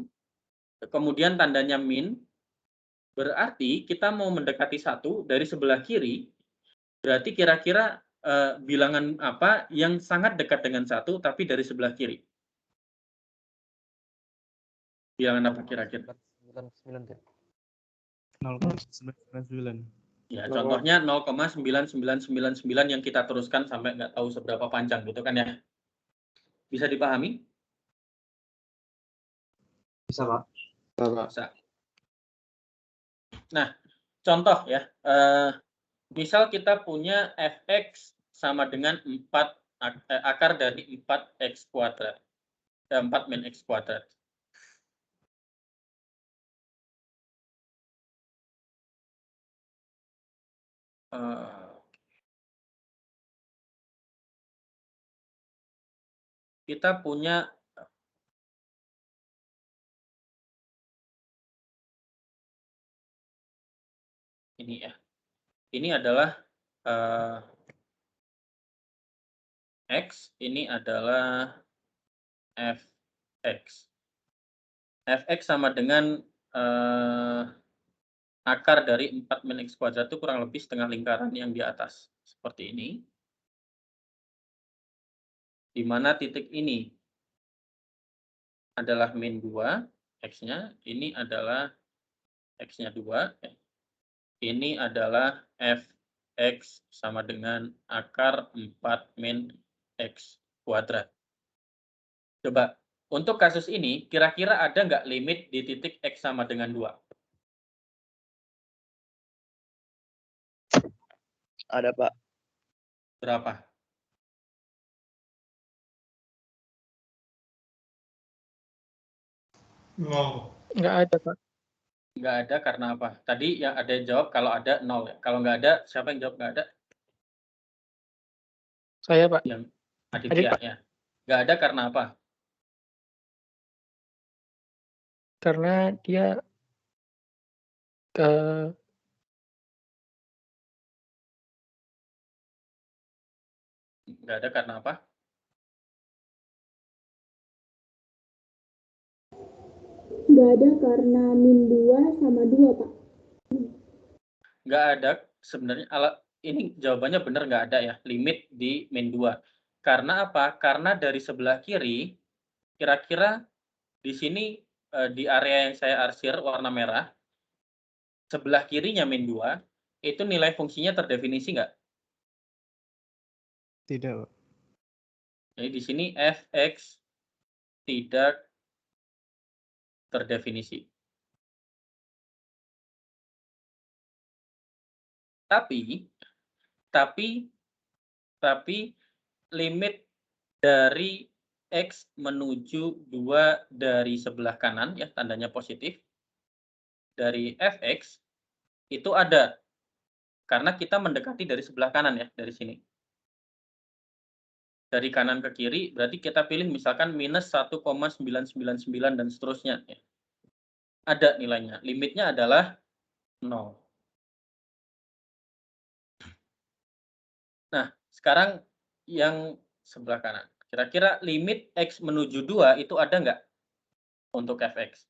kemudian tandanya min, berarti kita mau mendekati 1 dari sebelah kiri, berarti kira-kira bilangan apa yang sangat dekat dengan 1 tapi dari sebelah kiri? Bilangan apa kira-kira? 0,999. Ya, contohnya 0,9999 yang kita teruskan sampai nggak tahu seberapa panjang gitu kan ya. Bisa dipahami? Bisa, Pak. Bisa. Nah, contoh ya. Misal kita punya fx sama dengan 4 akar dari 4x kuadrat. 4 min x kuadrat. Kita punya ini ya. Ini adalah X, ini adalah fx. Fx sama dengan akar dari 4 min x kuadrat itu kurang lebih setengah lingkaran yang di atas. Seperti ini. Di mana titik ini adalah min 2, X-nya. Ini adalah X-nya 2. Ini adalah fx sama dengan akar 4 min x kuadrat. Coba, untuk kasus ini, kira-kira ada nggak limit di titik x sama dengan 2? Ada, Pak. Berapa? Nggak ada, Pak. Nggak ada karena apa? Tadi yang ada yang jawab kalau ada 0. Ya. Kalau nggak ada, siapa yang jawab nggak ada? Saya, Pak. Yang Aditya, Pak. ya. Nggak ada karena apa? Karena dia Nggak ada karena apa? Nggak ada karena min 2 sama 2, Pak. Nggak ada sebenarnya. Ini jawabannya benar nggak ada ya, limit di min 2. Karena apa? Karena dari sebelah kiri, kira-kira di sini di area yang saya arsir warna merah, sebelah kirinya min 2, itu nilai fungsinya terdefinisi nggak? Tidak, Pak. Jadi di sini fx tidak terdefinisi. Tapi limit dari x menuju 2 dari sebelah kanan, ya tandanya positif, dari fx itu ada. Karena kita mendekati dari sebelah kanan ya, dari sini. Dari kanan ke kiri, berarti kita pilih misalkan minus 1,999 dan seterusnya. Ya. Ada nilainya. Limitnya adalah 0. Nah, sekarang yang sebelah kanan. Kira-kira limit X menuju 2 itu ada nggak untuk fx?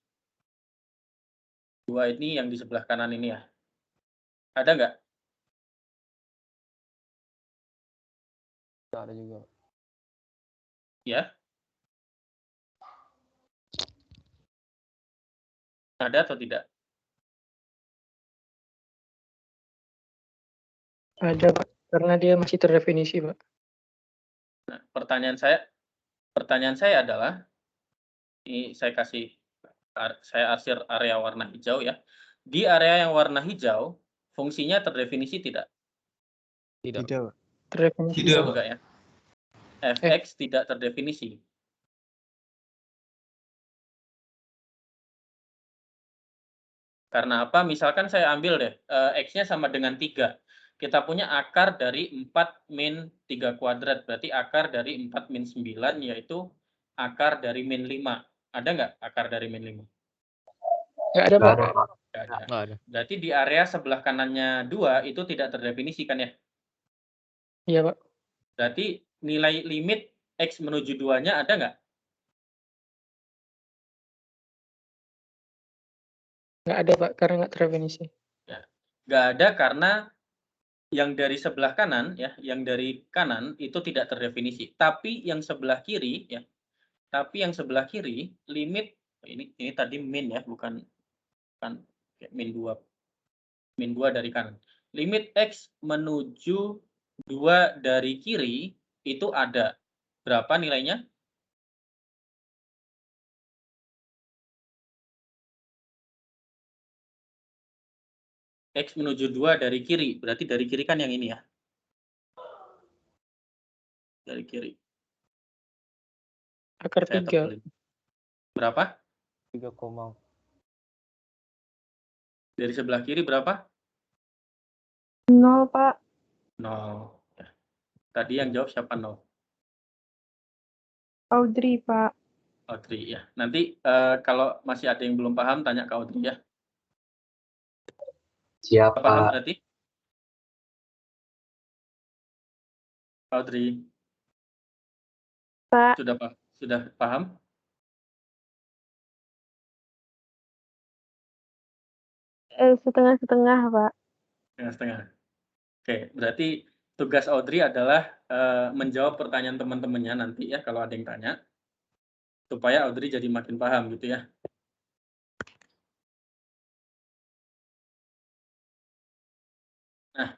2 ini yang di sebelah kanan ini ya. Ada nggak? Ada juga. Ya. Ada atau tidak? Ada, Pak. Karena dia masih terdefinisi, Pak. Nah, pertanyaan saya adalah, ini saya arsir area warna hijau ya. Di area yang warna hijau, fungsinya terdefinisi tidak? Tidak. Tidak, Pak. Terdefinisi. Tidak, Pak. Enggak ya? fx tidak terdefinisi. Karena apa? Misalkan saya ambil deh, x-nya sama dengan 3. Kita punya akar dari 4 min 3 kuadrat. Berarti akar dari 4 min 9, yaitu akar dari min 5. Ada nggak akar dari min 5? Nggak ada, Pak. Nggak ada, Pak. Nggak ada. Nggak ada. Berarti di area sebelah kanannya 2 itu tidak terdefinisi kan ya? Iya, Pak. Berarti nilai limit x menuju 2-nya ada nggak? Nggak ada, Pak. Karena nggak terdefinisi. Nggak ada karena yang dari sebelah kanan ya, yang dari kanan itu tidak terdefinisi. Tapi yang sebelah kiri ya, limit ini tadi min ya, bukan min 2. Min 2 dari kanan. Limit x menuju 2 dari kiri itu ada. Berapa nilainya? X menuju 2 dari kiri. Berarti dari kiri kan yang ini ya. Dari kiri. Akar Saya 3. tebelin. Berapa? 3, Dari sebelah kiri berapa? 0, Pak. 0. Ya. Tadi yang jawab siapa 0? Audrey, Pak. Audrey ya. Nanti kalau masih ada yang belum paham tanya ke Audrey ya. Siap, Paham Pak. berarti? Audrey. Pak. Sudah paham? Setengah-setengah, Pak. Setengah-setengah. Oke, berarti tugas Audrey adalah menjawab pertanyaan teman-temannya nanti ya kalau ada yang tanya. Supaya Audrey jadi makin paham gitu ya. Nah,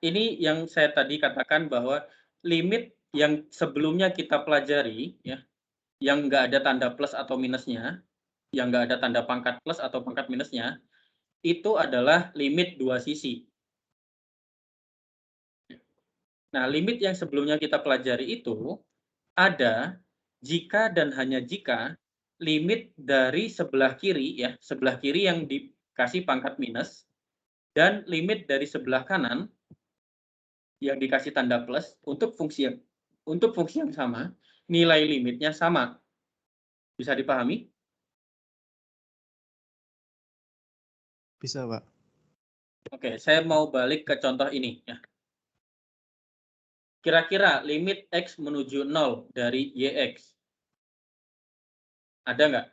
ini yang saya tadi katakan bahwa limit yang sebelumnya kita pelajari ya, yang nggak ada tanda plus atau minusnya, yang nggak ada tanda pangkat plus atau pangkat minusnya, itu adalah limit dua sisi. Nah, limit yang sebelumnya kita pelajari itu ada jika dan hanya jika limit dari sebelah kiri ya, sebelah kiri yang dikasih pangkat minus dan limit dari sebelah kanan yang dikasih tanda plus untuk fungsi yang sama, nilai limitnya sama. Bisa dipahami? Bisa, Pak. Oke, saya mau balik ke contoh ini ya. Kira-kira limit X menuju 0 dari YX. Ada nggak?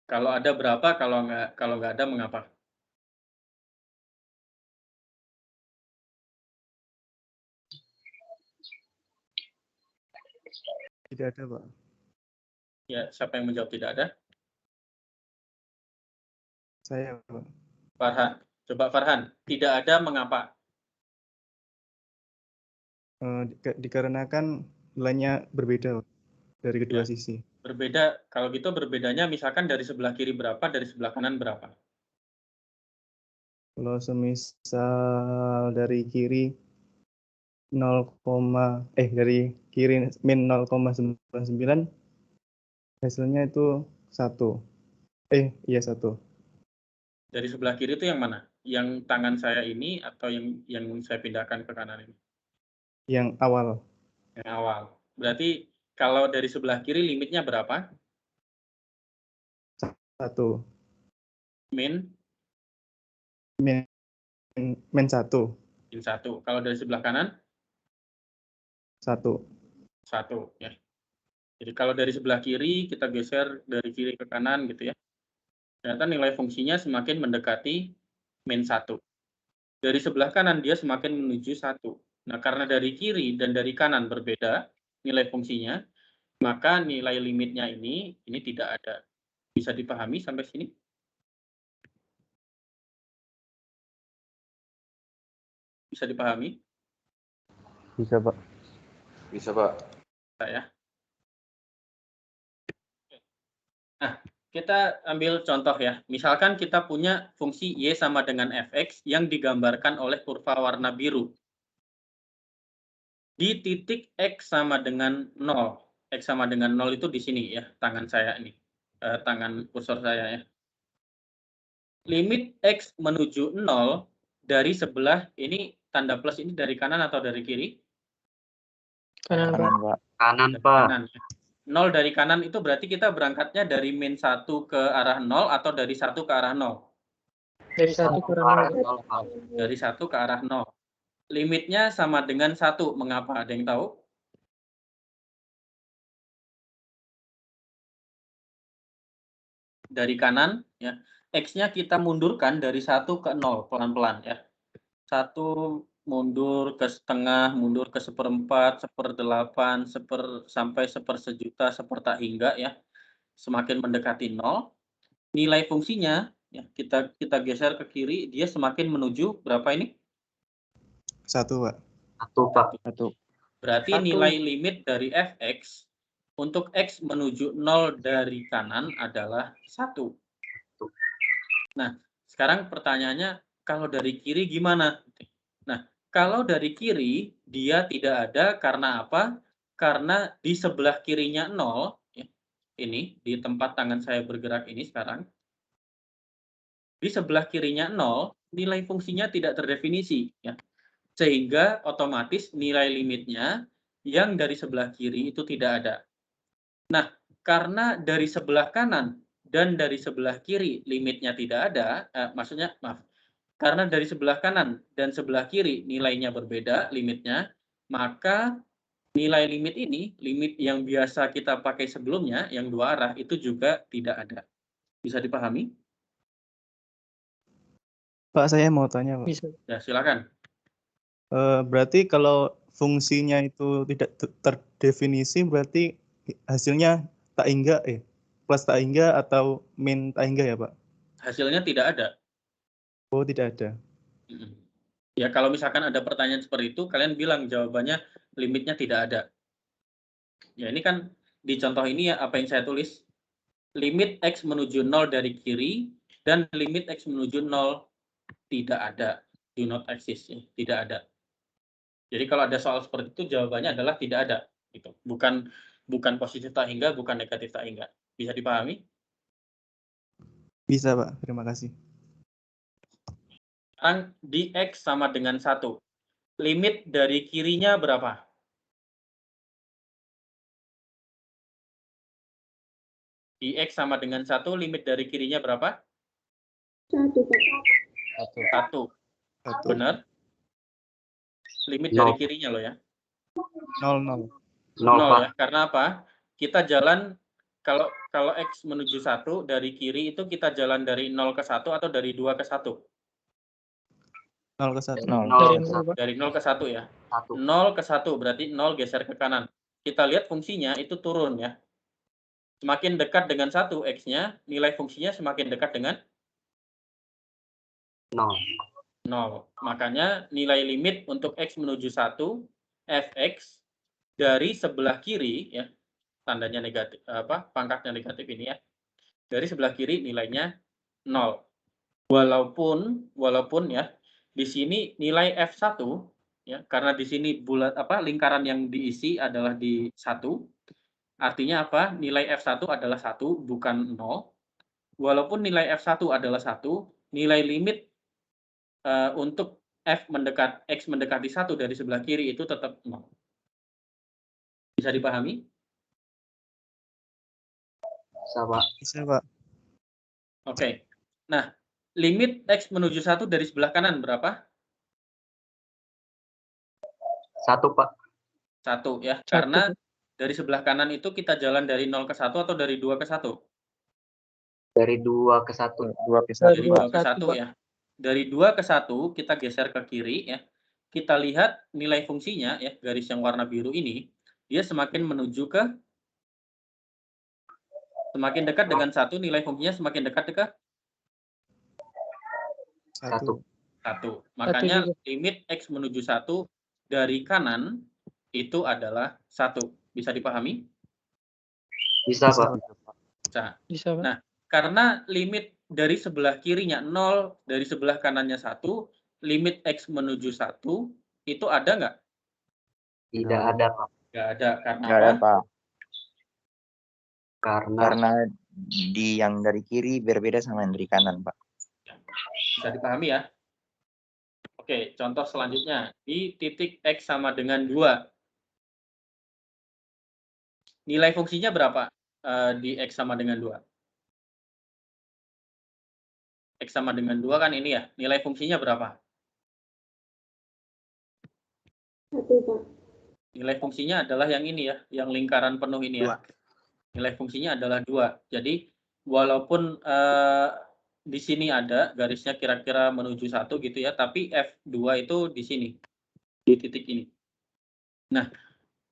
Kalau ada berapa, kalau nggak ada mengapa? Tidak ada, Pak. Ya, siapa yang menjawab tidak ada? Saya, Pak. Farhan. Coba Farhan, tidak ada mengapa? Dikarenakan nilainya berbeda, Pak, dari kedua Ya. sisi. Berbeda, kalau gitu berbedanya misalkan dari sebelah kiri berapa, dari sebelah kanan berapa? Kalau semisal dari kiri dari kiri min 0,99 hasilnya itu 1. Iya 1. Dari sebelah kiri itu yang mana? Yang tangan saya ini atau yang saya pindahkan ke kanan ini? Yang awal. Yang awal. Berarti kalau dari sebelah kiri limitnya berapa? 1. Min? Min 1. Min 1. Kalau dari sebelah kanan? 1. 1 ya. Jadi kalau dari sebelah kiri kita geser dari kiri ke kanan gitu ya. Ternyata nilai fungsinya semakin mendekati min 1. Dari sebelah kanan dia semakin menuju 1. Nah, karena dari kiri dan dari kanan berbeda nilai fungsinya, maka nilai limitnya ini tidak ada. Bisa dipahami sampai sini? Bisa dipahami? Bisa, Pak. Bisa, Pak. Ya. Nah, kita ambil contoh ya. Misalkan kita punya fungsi Y sama dengan fx yang digambarkan oleh kurva warna biru. Di titik X sama dengan 0. X sama dengan 0 itu di sini ya, tangan saya ini. Tangan kursor saya ya. Limit X menuju 0 dari sebelah, ini tanda plus ini dari kanan atau dari kiri? Kanan, Kanan, Pak. Kanan, Dari Pak. kanan. 0 dari kanan itu berarti kita berangkatnya dari min 1 ke arah 0 atau dari 1 ke arah 0? dari 1 kurang 0. Dari 1 ke arah 0. Limitnya sama dengan 1. Mengapa? Ada yang tahu? Dari kanan, ya. X-nya kita mundurkan dari 1 ke 0, pelan-pelan ya. 1 mundur ke setengah, mundur ke 1/4, 1/8, sampai 1/1.000.000, 1 tak hingga ya. Semakin mendekati 0, nilai fungsinya ya, kita geser ke kiri, dia semakin menuju berapa ini? 1, Pak. 1, Pak. 1. Berarti 1. nilai limit dari fx untuk x menuju 0 dari kanan adalah 1. Nah, sekarang pertanyaannya, kalau dari kiri gimana? Nah, kalau dari kiri, dia tidak ada karena apa? Karena di sebelah kirinya 0, ya, ini, di tempat tangan saya bergerak ini sekarang, di sebelah kirinya 0, nilai fungsinya tidak terdefinisi. Ya. Sehingga otomatis nilai limitnya yang dari sebelah kiri itu tidak ada. Nah, karena dari sebelah kanan dan dari sebelah kiri limitnya tidak ada, karena dari sebelah kanan dan sebelah kiri nilainya berbeda limitnya, maka nilai limit ini, limit yang biasa kita pakai sebelumnya, yang dua arah, itu juga tidak ada. Bisa dipahami? Pak, saya mau tanya, Pak. Bisa. Ya, silakan. Berarti kalau fungsinya itu tidak terdefinisi, berarti hasilnya tak hingga, plus tak hingga atau min tak hingga ya, Pak? Hasilnya tidak ada. Oh, tidak ada. Ya, kalau misalkan ada pertanyaan seperti itu, kalian bilang jawabannya limitnya tidak ada. Ya, ini kan di contoh ini ya apa yang saya tulis. Limit X menuju 0 dari kiri dan limit X menuju 0 tidak ada. Do not exist, ya. Tidak ada. Jadi kalau ada soal seperti itu jawabannya adalah tidak ada. Gitu. Bukan positif tak hingga, bukan negatif tak hingga. Bisa dipahami? Bisa, Pak. Terima kasih. Sekarang di X sama dengan 1. Limit dari kirinya berapa? Di X sama dengan 1, limit dari kirinya berapa? 1, Pak. 1. Benar? Limit 0. dari kirinya loh ya. 0, 0, Pak. Ya. Karena apa? Kita jalan, kalau X menuju 1, dari kiri itu kita jalan dari 0 ke 1 atau dari 2 ke 1? 0 ke 1. 0. Dari 0 ke 1 ya. 1. 0 ke 1 berarti 0 geser ke kanan. Kita lihat fungsinya itu turun ya. Semakin dekat dengan 1 X-nya, nilai fungsinya semakin dekat dengan 0. Makanya nilai limit untuk X menuju 1, fx dari sebelah kiri ya, tandanya negatif, pangkatnya negatif ini ya. Dari sebelah kiri nilainya 0. Walaupun ya di sini nilai F1 ya, karena di sini lingkaran yang diisi adalah di 1. Artinya apa? Nilai F1 adalah 1 bukan 0. Walaupun nilai F1 adalah 1, nilai limit untuk X mendekati 1 dari sebelah kiri itu tetap 0. Bisa dipahami? Bisa, Pak. Bisa, Pak. Oke. Nah, limit X menuju 1 dari sebelah kanan berapa? 1, Pak. 1 ya. Karena dari sebelah kanan itu kita jalan dari 0 ke 1 atau dari 2 ke 1? Dari 2 ke 1. 2 ke 1, Dari 2 ke 1 ya. Dari 2 ke 1 kita geser ke kiri ya. Kita lihat nilai fungsinya ya, garis yang warna biru ini, dia semakin menuju ke semakin dekat dengan 1, nilai fungsinya semakin dekat ke 1. 1. Makanya limit X menuju 1 dari kanan itu adalah 1. Bisa dipahami? Bisa, Pak. Bisa, Pak. Nah, karena limit dari sebelah kirinya 0, dari sebelah kanannya 1, limit X menuju 1, itu ada nggak? Tidak ada, Pak. Nggak ada. Karena Nggak apa? ada, Pak. Karena Karena di yang dari kiri berbeda sama yang dari kanan, Pak. Bisa dipahami ya? Oke, contoh selanjutnya. Di titik X sama dengan 2. Nilai fungsinya berapa di X sama dengan 2? X sama dengan 2 kan ini ya. Nilai fungsinya berapa? 1, Pak. Nilai fungsinya adalah yang ini ya, yang lingkaran penuh ini ya. Nilai fungsinya adalah 2. Jadi, walaupun di sini ada garisnya kira-kira menuju 1 gitu ya, tapi F2 itu di sini, di titik ini. Nah,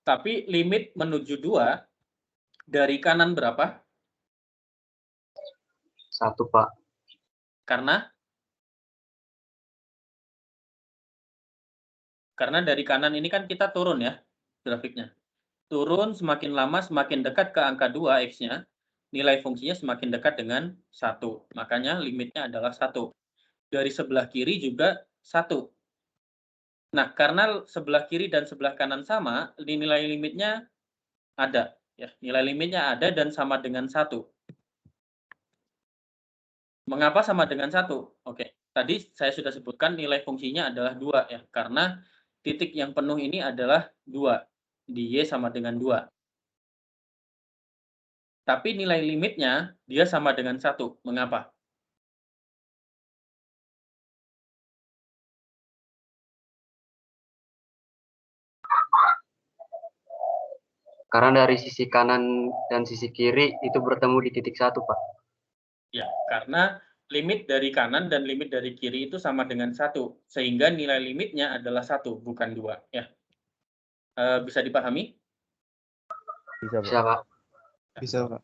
tapi limit menuju 2 dari kanan berapa? 1, Pak. Karena dari kanan ini kan kita turun ya, grafiknya. Turun semakin lama semakin dekat ke angka 2 X-nya, nilai fungsinya semakin dekat dengan 1. Makanya limitnya adalah 1. Dari sebelah kiri juga 1. Nah, karena sebelah kiri dan sebelah kanan sama, nilai limitnya ada. Ya, nilai limitnya ada dan sama dengan 1. Mengapa sama dengan 1? Oke, tadi saya sudah sebutkan nilai fungsinya adalah 2 ya, karena titik yang penuh ini adalah 2. Di Y sama dengan 2. Tapi nilai limitnya dia sama dengan 1. Mengapa? Karena dari sisi kanan dan sisi kiri itu bertemu di titik 1, Pak. Ya, karena limit dari kanan dan limit dari kiri itu sama dengan 1. Sehingga nilai limitnya adalah 1, bukan 2. Ya. Bisa dipahami? Bisa, Pak. Bisa, Pak.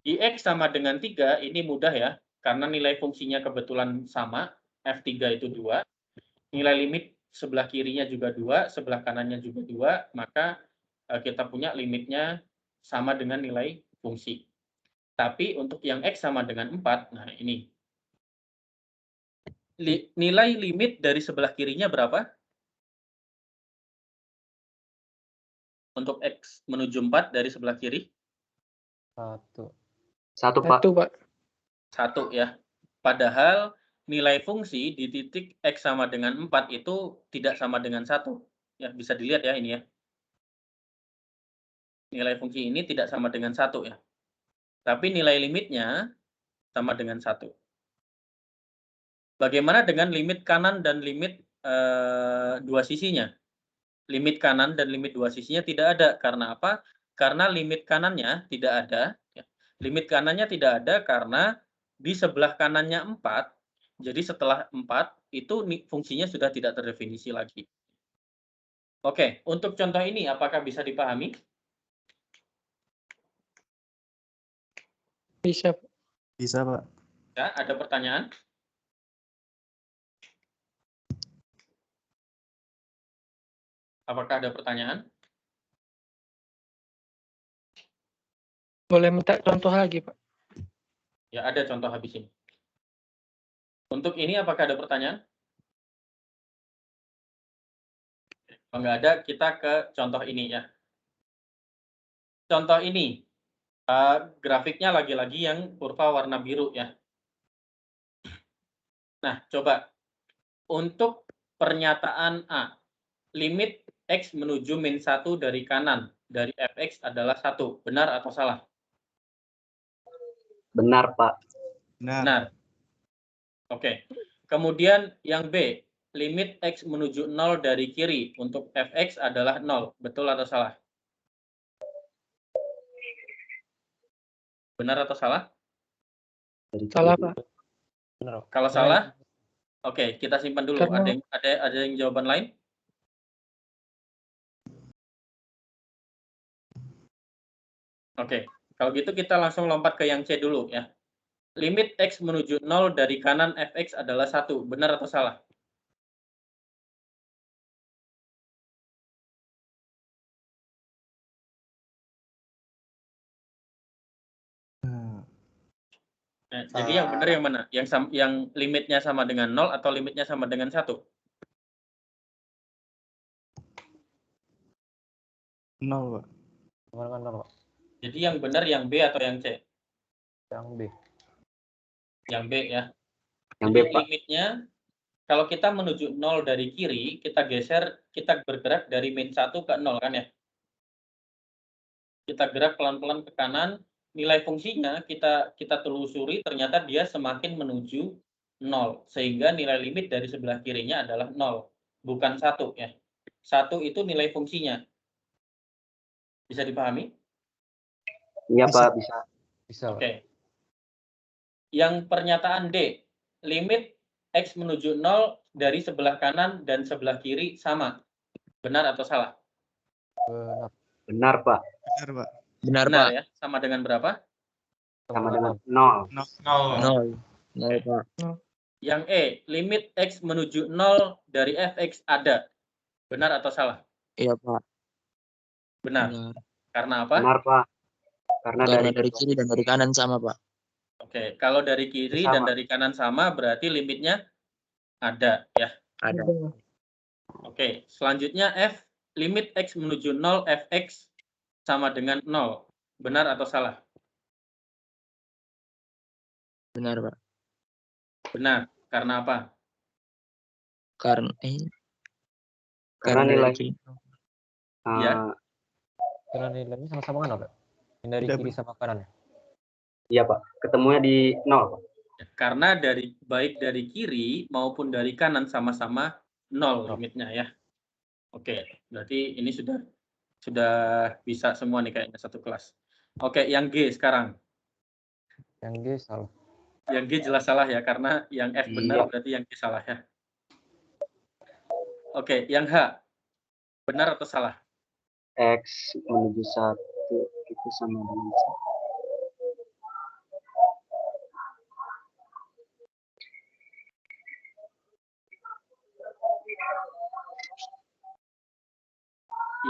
Di X sama dengan 3, ini mudah ya. Karena nilai fungsinya kebetulan sama, F3 itu 2. Nilai limit sebelah kirinya juga 2, sebelah kanannya juga 2, maka kita punya limitnya sama dengan nilai fungsi. Tapi untuk yang X sama dengan 4, nah ini. Nilai limit dari sebelah kirinya berapa? Untuk X menuju 4 dari sebelah kiri? 1, Pak. 1, Pak. 1 ya. Padahal nilai fungsi di titik X sama dengan 4 itu tidak sama dengan 1. Ya, bisa dilihat ya ini ya. Nilai fungsi ini tidak sama dengan 1 ya. Tapi nilai limitnya sama dengan 1. Bagaimana dengan limit kanan dan limit dua sisinya? Limit kanan dan limit dua sisinya tidak ada. Karena apa? Karena limit kanannya tidak ada. Ya. Limit kanannya tidak ada karena di sebelah kanannya 4. Jadi setelah 4 itu fungsinya sudah tidak terdefinisi lagi. Oke, untuk contoh ini apakah bisa dipahami? Bisa, Pak. Bisa, Pak. Ya, ada pertanyaan? Apakah ada pertanyaan? Boleh minta contoh lagi, Pak? Ya, ada contoh habis ini. Untuk ini apakah ada pertanyaan? Kalau nggak ada, kita ke contoh ini ya. Contoh ini, grafiknya lagi-lagi yang kurva warna biru ya. Nah, coba. Untuk pernyataan A, limit X menuju min 1 dari kanan, dari Fx adalah 1. Benar atau salah? Benar, Pak. Benar. Benar. Oke. Kemudian yang B, limit X menuju 0 dari kiri untuk fx adalah 0. Betul atau salah? Benar atau salah? Salah, Pak. Kalau salah, oke, kita simpan dulu. Karena- Ada yang jawaban lain? Oke, kalau gitu kita langsung lompat ke yang C dulu ya. Limit X menuju 0 dari kanan fx adalah 1. Benar atau salah? Nah, jadi yang benar yang mana? Yang limitnya sama dengan 0 atau limitnya sama dengan 1? 0, Pak. Jadi yang benar yang B atau yang C? Yang B. Yang B ya. Yang B, Jadi Pak. limitnya, kalau kita menuju 0 dari kiri, kita geser, kita bergerak dari min 1 ke 0 kan ya? Kita gerak pelan-pelan ke kanan, nilai fungsinya kita telusuri, ternyata dia semakin menuju 0. Sehingga nilai limit dari sebelah kirinya adalah 0, bukan 1 ya. 1 itu nilai fungsinya. Bisa dipahami? Iya, Bisa. Pak, bisa. Bisa, Pak. Oke. Yang pernyataan D, limit X menuju 0 dari sebelah kanan dan sebelah kiri sama. Benar atau salah? Benar. Benar, Pak. Benar, Pak. Benar, Benar Pak. ya, sama dengan berapa? Sama dengan 0. 0. 0, Pak. Yang E, limit X menuju 0 dari fx ada. Benar atau salah? Iya, Pak. Benar. Benar. Karena apa? Benar, Pak. Karena Dari kiri dan dari kanan sama, Pak. Oke, kalau dari kiri Sama. dan dari kanan sama, berarti limitnya ada ya. Ada. Oke, selanjutnya F, limit X menuju 0 fx sama dengan 0. Benar atau salah? Benar, Pak. Benar. Karena apa? Karena Karena dari nilai kiri. Ya. Karena nilainya sama-sama kan, Pak? Yang dari Tidak, kiri sama kanan. Iya, Pak. Ketemunya di 0, Pak. Karena baik dari kiri maupun dari kanan sama-sama 0 limitnya ya. Oke, berarti ini sudah bisa semua nih kayaknya satu kelas. Oke, yang G sekarang. Yang G salah. Yang G jelas salah ya, karena yang F benar berarti yang G salah ya. Oke, yang H. Benar atau salah? X menuju 1 itu sama dengan 1.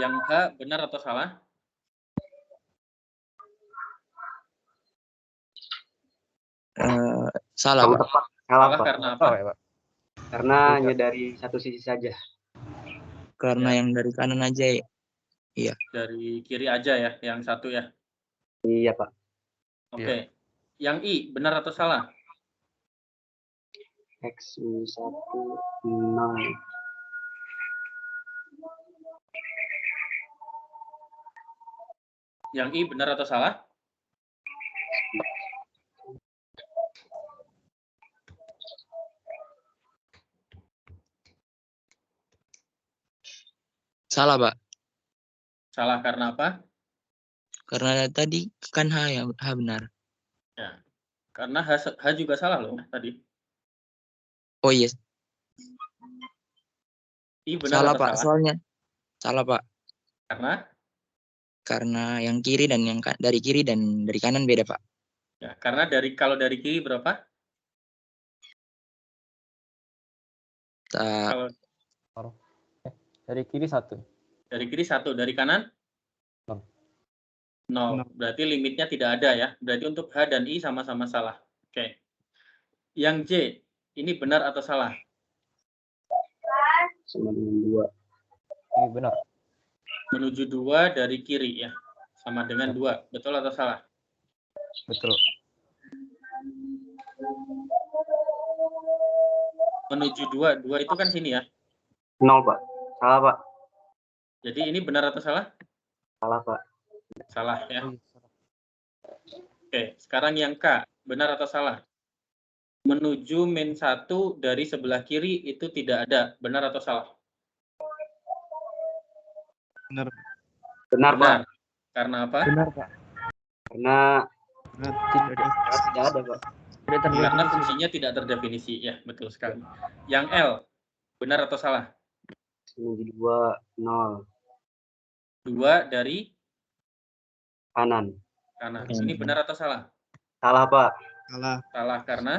Yang H benar atau salah? Salah, Kamu Pak. tepat. Salah, Salah Pak. karena apa? Salah ya, Pak? Karena hanya dari satu sisi saja. Karena Ya. yang dari kanan aja ya. Iya. Dari kiri aja ya, yang satu ya. Iya, Pak. Oke. Yang I benar atau salah? X menuju 1, 0. Yang I benar atau salah? Salah, Pak. Salah karena apa? Karena tadi kan H benar. Ya. Karena H juga salah loh tadi. Oh iya, I benar salah, atau Pak. salah? Soalnya salah, Pak. Karena yang kiri dan dari kiri dan dari kanan beda, Pak. Ya, karena kalau dari kiri berapa? Kalau Dari kiri 1. dari kiri 1, dari kanan 0. Berarti limitnya tidak ada ya. Berarti untuk H dan I sama-sama salah. Oke. Yang J, ini benar atau salah? Sama dengan 2. Ini benar. Menuju 2 dari kiri ya. Sama dengan 2. Betul atau salah? Betul. Menuju 2. 2 itu kan sini ya. 0, Pak. Salah, Pak. Jadi ini benar atau salah? Salah, Pak. Salah ya. Oke, sekarang yang K, benar atau salah? menuju min 1 dari sebelah kiri itu tidak ada. Benar atau salah? Benar. Benar, Pak. Benar. Karena apa? Benar, Pak. Karena tidak ada, Pak. Karena fungsinya tidak terdefinisi. Ya, betul sekali. Yang L, benar atau salah? Menuju 2, 0. 2 dari Kanan. kanan. Ini benar atau salah? Salah, Pak. Salah. Salah karena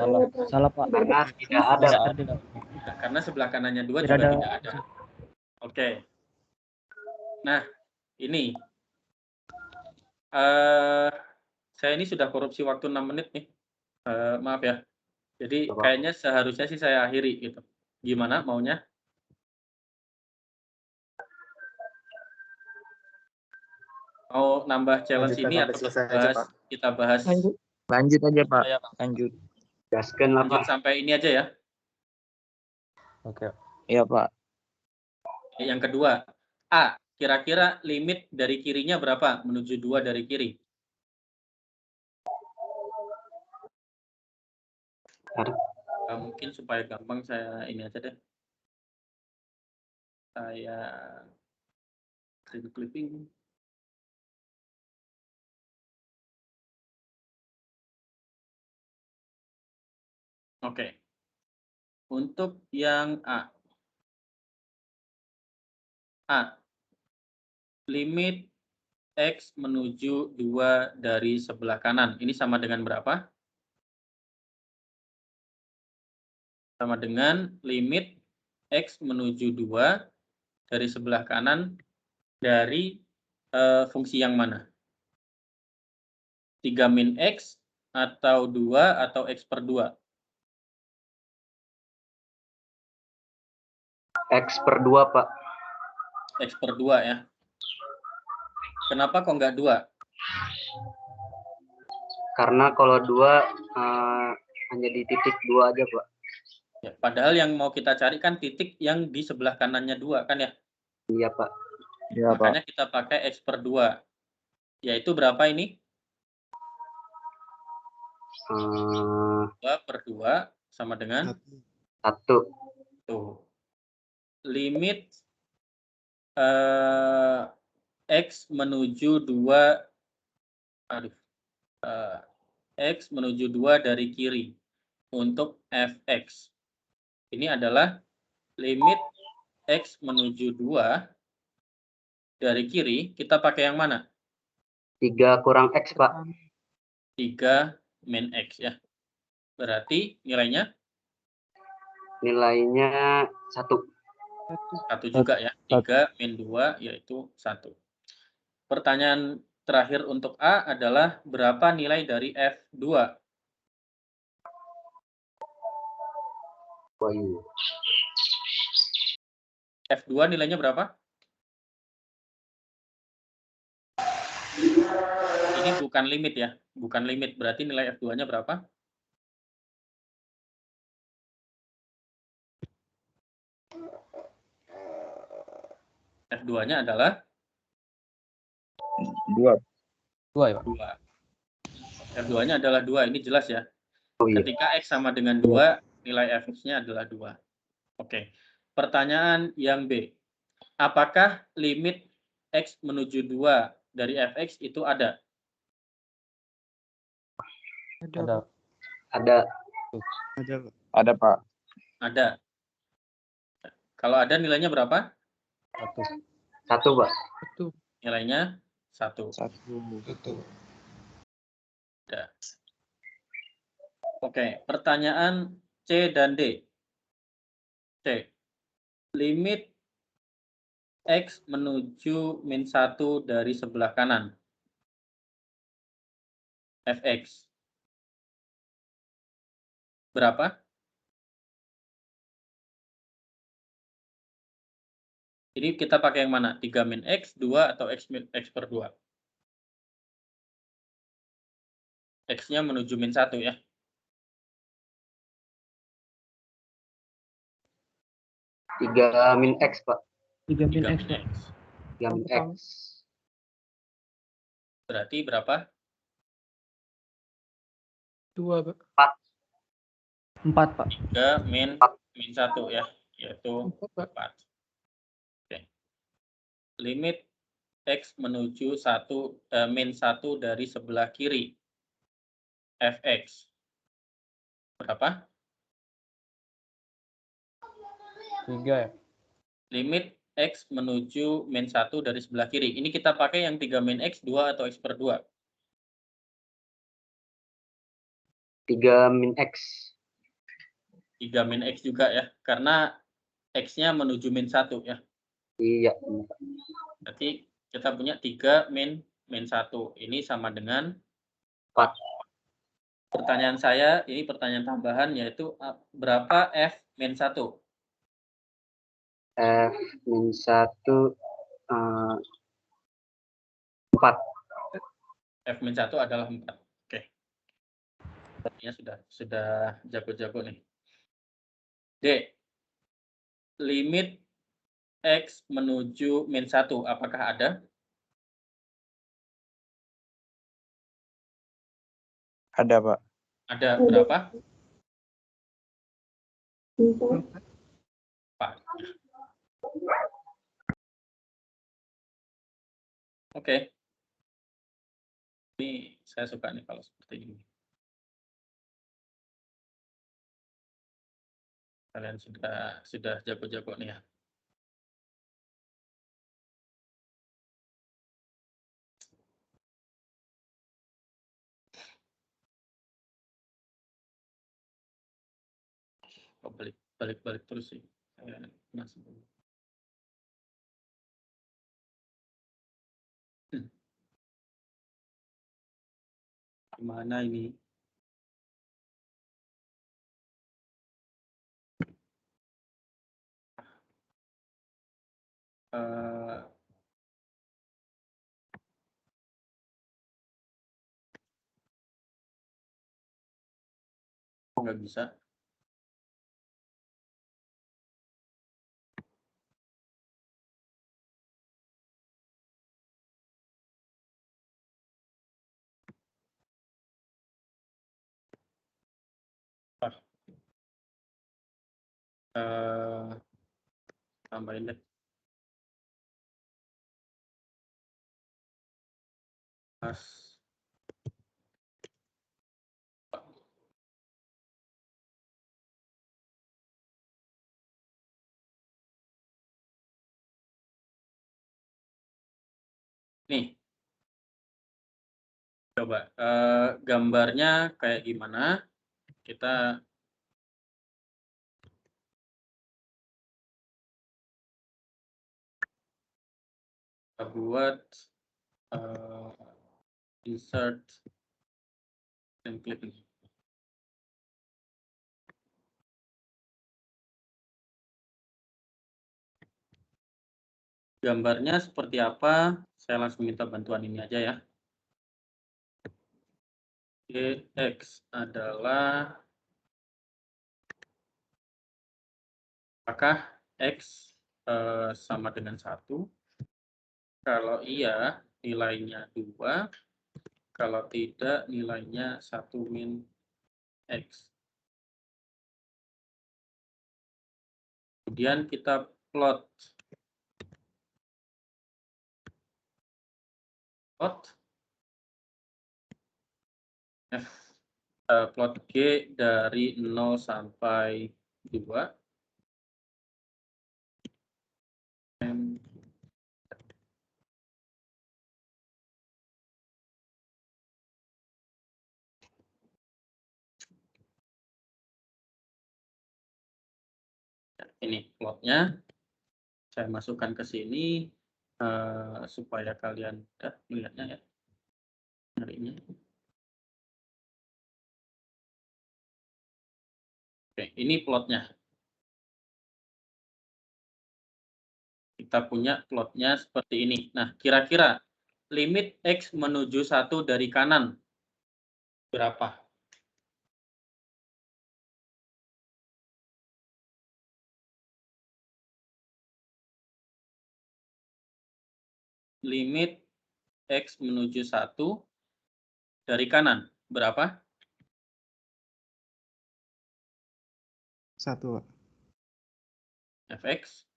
Salah, Pak. Karena tidak ada, Pak. karena sebelah kanannya 2 Tidak juga ada. tidak ada. Oke. Nah, ini saya ini sudah korupsi waktu 6 menit nih. Maaf ya. Jadi Apa? kayaknya seharusnya sih saya akhiri gitu. Gimana maunya? Mau nambah challenge Lanjutkan ini sampai atau selesai aja, Pak. kita bahas Lanjut. Lanjut aja, Pak. Lanjut. Gaskan lah, lanjut Pak. sampai ini aja ya. Oke. Iya, Pak. Yang kedua, A, kira-kira limit dari kirinya berapa menuju 2 dari kiri? Mungkin supaya gampang saya ini aja deh. Saya screen clipping. Oke. Untuk yang A. A. Limit X menuju 2 dari sebelah kanan. Ini sama dengan berapa? Sama dengan limit X menuju 2 dari sebelah kanan dari fungsi yang mana? 3 min X atau 2 atau X per 2? X per 2, Pak. X per 2 ya. Kenapa kok nggak 2? Karena kalau 2 hanya di titik 2 aja, Pak. Ya, padahal yang mau kita cari kan titik yang di sebelah kanannya 2 kan ya? Iya, Pak. Iya, Pak. Makanya kita pakai X per 2. Yaitu berapa ini? 2 per 2 sama dengan 1. tuh. Limit X menuju 2 X menuju 2 dari kiri untuk Fx. Ini adalah limit X menuju 2 dari kiri, kita pakai yang mana? 3 kurang X, Pak. 3 min X ya. Berarti nilainya? Nilainya 1. 1 juga ya. 3 min 2 yaitu 1. Pertanyaan terakhir untuk A adalah berapa nilai dari F2? F2 nilainya berapa? Ini bukan limit ya. Bukan limit. Berarti nilai F2-nya berapa? F2-nya adalah 2. 2 ya, Pak? 2. F2-nya adalah 2. Ini jelas ya. Oh, iya. Ketika X sama dengan 2, nilai Fx-nya adalah 2. Oke. Pertanyaan yang B. Apakah limit X menuju 2 dari Fx itu ada? Ada. Ada. Ada, Pak. Ada. Kalau ada nilainya berapa? 1, Pak. Nilainya 1. 1. Ada. Oke, pertanyaan C dan D. C. Limit X menuju min 1 dari sebelah kanan. Fx. Berapa? Ini kita pakai yang mana? 3 min X, 2 atau X per 2? X-nya menuju min 1 ya. Tiga min X, Pak. 3 min 3 X. min X. 3 min X. Berarti berapa? 2, Pak. 4, Pak. 3 min 1 ya, yaitu 4. Oke. Limit X menuju min 1 dari sebelah kiri. Fx. Berapa? 3 ya. Limit X menuju min 1 dari sebelah kiri. Ini kita pakai yang 3 min X, 2 atau X per 2? 3 min X. 3 min X juga ya, karena X-nya menuju min 1 ya. Iya. Berarti kita punya 3 min 1. Ini sama dengan 4. Pertanyaan saya, ini pertanyaan tambahan, yaitu berapa F min 1? F min 1 4. F min 1 adalah 4. Oke. Artinya sudah jago-jago nih. D. Limit X menuju min 1, apakah ada? Ada, Pak. Ada berapa? 4. 4. Oke. Ini saya suka nih kalau seperti ini. Kalian sudah jago-jago nih ya. Oh, balik terus sih. Saya masih gimana ini? Nggak bisa. Tambahin deh. Pas. Nih. Coba gambarnya kayak gimana? Kita buat insert dan klik ini. Gambarnya seperti apa? Saya langsung minta bantuan ini aja ya. X adalah, apakah X sama dengan 1? Kalau iya, nilainya 2. Kalau tidak, nilainya 1 min X. Kemudian kita plot. Plot G dari 0 sampai 2. Ini plotnya. Saya masukkan ke sini supaya kalian melihatnya ya. Nyarinya. Oke, ini plotnya. Kita punya plotnya seperti ini. Nah, kira-kira limit X menuju 1 dari kanan berapa? Limit X menuju 1 dari kanan berapa? 1, Pak. Fx,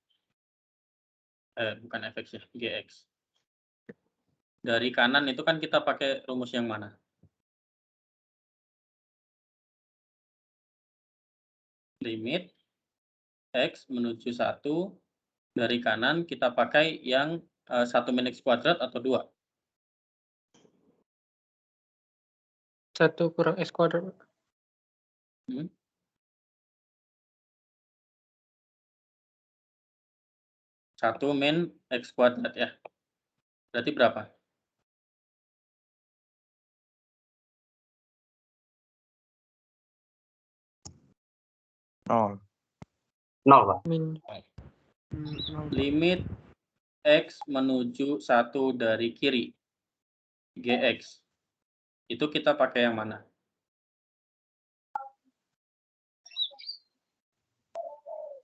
bukan Fx ya, Gx. Dari kanan itu kan kita pakai rumus yang mana? Limit X menuju 1, dari kanan kita pakai yang 1 min X kuadrat atau 2? 1 kurang X kuadrat. Hmm? 1 min X kuadrat ya. Berarti berapa? Nol. 0, Pak. Min. Limit X menuju 1 dari kiri, Gx. Itu kita pakai yang mana?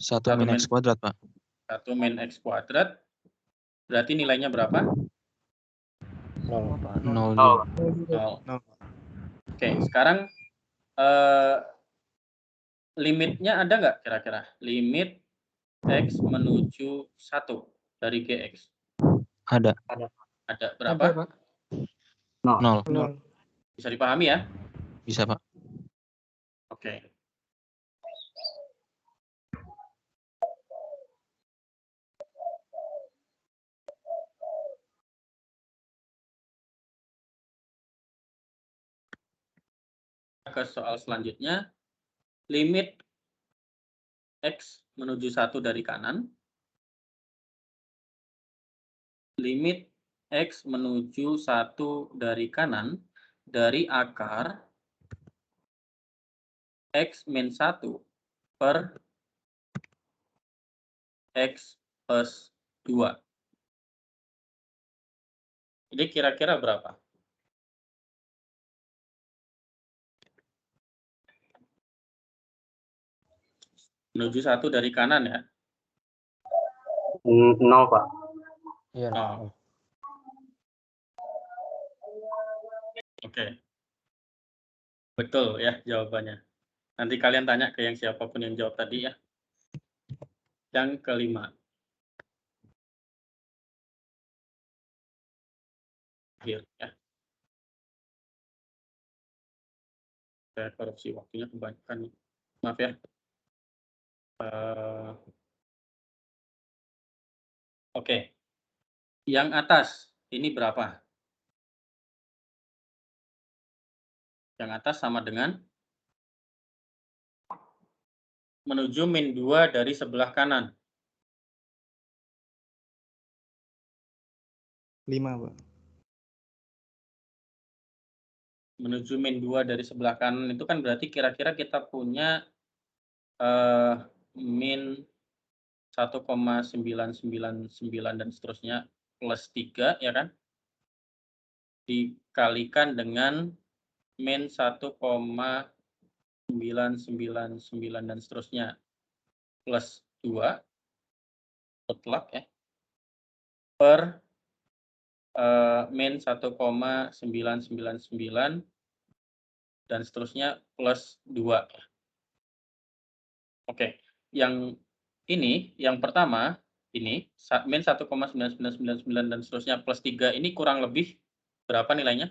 1 min X kuadrat, Pak. 1 min X kuadrat. Berarti nilainya berapa? 0. 0. Oke, sekarang limitnya ada nggak kira-kira? Limit X menuju 1 dari Gx. Ada. Ada berapa? Ada, Pak. 0. Bisa dipahami ya? Bisa, Pak. Oke. Ke soal selanjutnya, limit X menuju 1 dari kanan, limit X menuju 1 dari kanan, dari akar X min 1 per X plus 2. Jadi kira-kira berapa? Menuju 1 dari kanan ya? 0, Pak. Iya. Oh. Oke. Betul ya jawabannya. Nanti kalian tanya ke yang siapapun yang jawab tadi ya. Yang kelima. Akhir ya. Saya korupsi waktunya kebanyakan. Maaf ya. Oke. Yang atas ini berapa? Yang atas sama dengan menuju min 2 dari sebelah kanan. 5, Pak. Menuju min 2 dari sebelah kanan itu kan berarti kira-kira kita punya min 1,999 dan seterusnya plus 3 ya kan? Dikalikan dengan min 1,999 dan seterusnya plus 2 mutlak ya per min 1,999 dan seterusnya plus 2. Oke, yang ini, yang pertama, ini, min 1,9999 dan seterusnya plus 3, ini kurang lebih berapa nilainya?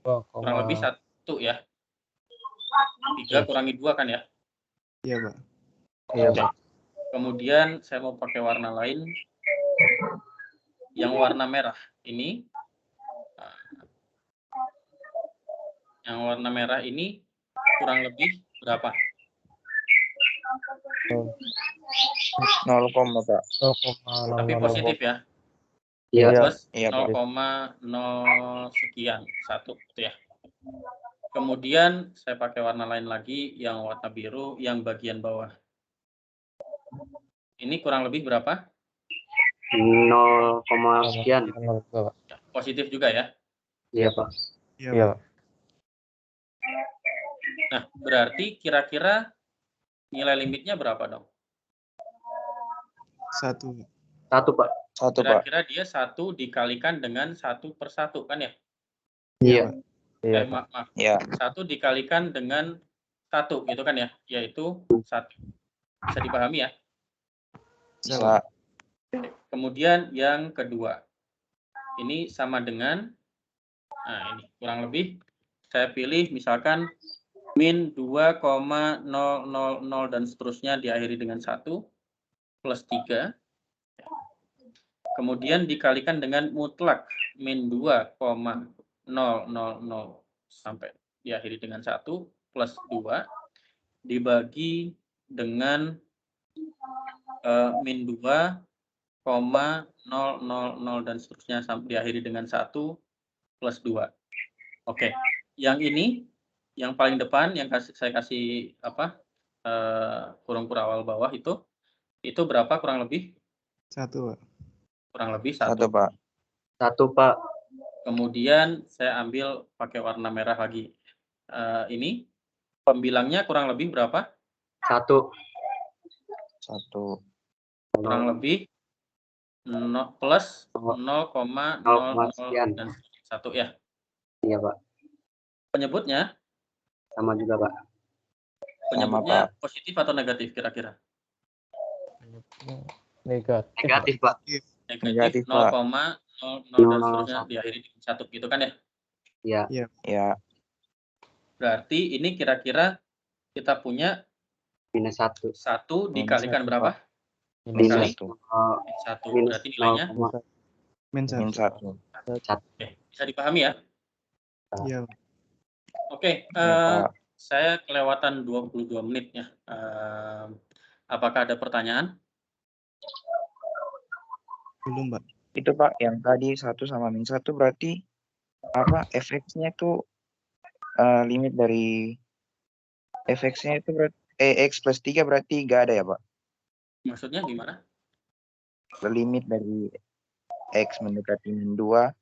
1. Kurang lebih 1 ya. 3 kurangi 2 kan ya? Iya, Pak. Iya, Oke. Pak. Kemudian saya mau pakai warna lain. Yang warna merah ini. Yang warna merah ini kurang lebih berapa? 0, Pak. Tapi positif ya. Iya. Plus Iya, Pak. 0,0 sekian, 1 gitu ya. Kemudian saya pakai warna lain lagi, yang warna biru, yang bagian bawah. Ini kurang lebih berapa? 0, sekian. Positif juga ya. Iya, Pak. Iya, Pak. Nah, berarti kira-kira nilai limitnya berapa dong? 1. 1, Pak. 1, Pak. Kira-kira dia 1 dikalikan dengan 1/1 kan ya? Iya. Maaf. Iya. 1 dikalikan dengan 1 gitu kan ya, yaitu 1. Bisa dipahami ya? Bisa. Kemudian yang kedua, ini sama dengan, nah ini kurang lebih saya pilih misalkan min 2,000 dan seterusnya diakhiri dengan 1 plus 3. Kemudian dikalikan dengan mutlak min 2,000 sampai diakhiri dengan 1 plus 2 dibagi dengan min 2,000 dan seterusnya sampai diakhiri dengan 1 plus 2. Oke, yang ini yang paling depan yang saya kasih apa kurung awal bawah itu berapa kurang lebih? 1, Pak. Kurang lebih 1. 1, Pak. 1, Pak. Kemudian saya ambil pakai warna merah lagi. Ini pembilangnya kurang lebih berapa? 1. 1. Kurang lebih plus 0,00 sekian. dan 1 ya. Iya, Pak. Penyebutnya? Sama juga, Pak. Penyebutnya Sama, Pak. positif atau negatif kira-kira? Negatif. Negatif, Pak. Negatif, Pak. 0,00 dan seterusnya diakhiri dengan 1 gitu kan ya? Iya. Ya. Berarti ini kira-kira kita punya minus 1. 1 dikalikan Minus 1, berapa? Minus Dikali 1. Min 1. Berarti nilainya Min 1. Min 1. Oke, bisa dipahami ya? Iya. Oke, Ya, Pak. saya kelewatan 22 menit ya. Apakah ada pertanyaan? Belum, Pak. Itu Pak, yang tadi 1 sama min 1 berarti apa efeknya itu limit dari efeknya itu berarti X plus 3 berarti nggak ada ya, Pak? Maksudnya gimana? Limit dari X mendekati min 2,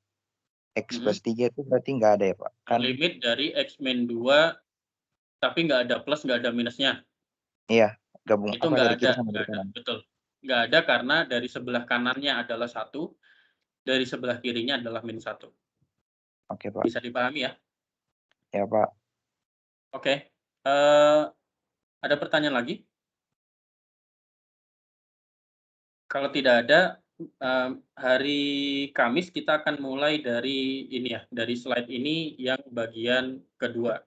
X plus 3 itu berarti nggak ada ya, Pak? Kan Limit dari X min 2, tapi nggak ada plus, nggak ada minusnya. iya, gabung Itu apa nggak dari kiri ada, sama dari kanan. betul. Nggak ada karena dari sebelah kanannya adalah 1, dari sebelah kirinya adalah min 1. Oke, Pak. Bisa dipahami ya? Ya, Pak. Oke. Ada pertanyaan lagi? Kalau tidak ada, hari Kamis kita akan mulai dari ini ya, dari slide ini yang bagian kedua.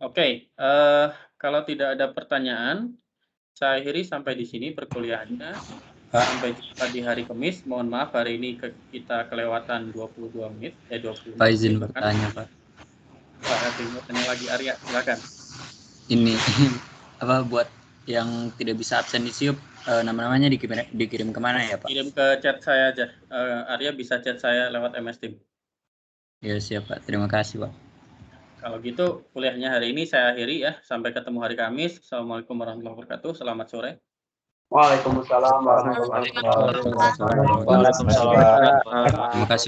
Oke, kalau tidak ada pertanyaan, saya akhiri sampai di sini perkuliahannya. Sampai jumpa di hari Kamis. Mohon maaf hari ini kita kelewatan 22 menit. 20 Pak izin menit bertanya, Pak. Pak, bertanya lagi Arya, silakan. Ini apa buat yang tidak bisa absen di SIUP, nama-namanya dikirim kemana ya, Pak? Kirim ke chat saya aja. Arya bisa chat saya lewat MS Team. Ya siap, Pak. Terima kasih, Pak. Kalau gitu kuliahnya hari ini saya akhiri ya. Sampai ketemu hari Kamis. Assalamualaikum warahmatullahi wabarakatuh. Selamat sore. Waalaikumsalam warahmatullahi wabarakatuh. Waalaikumsalam. Terima kasih.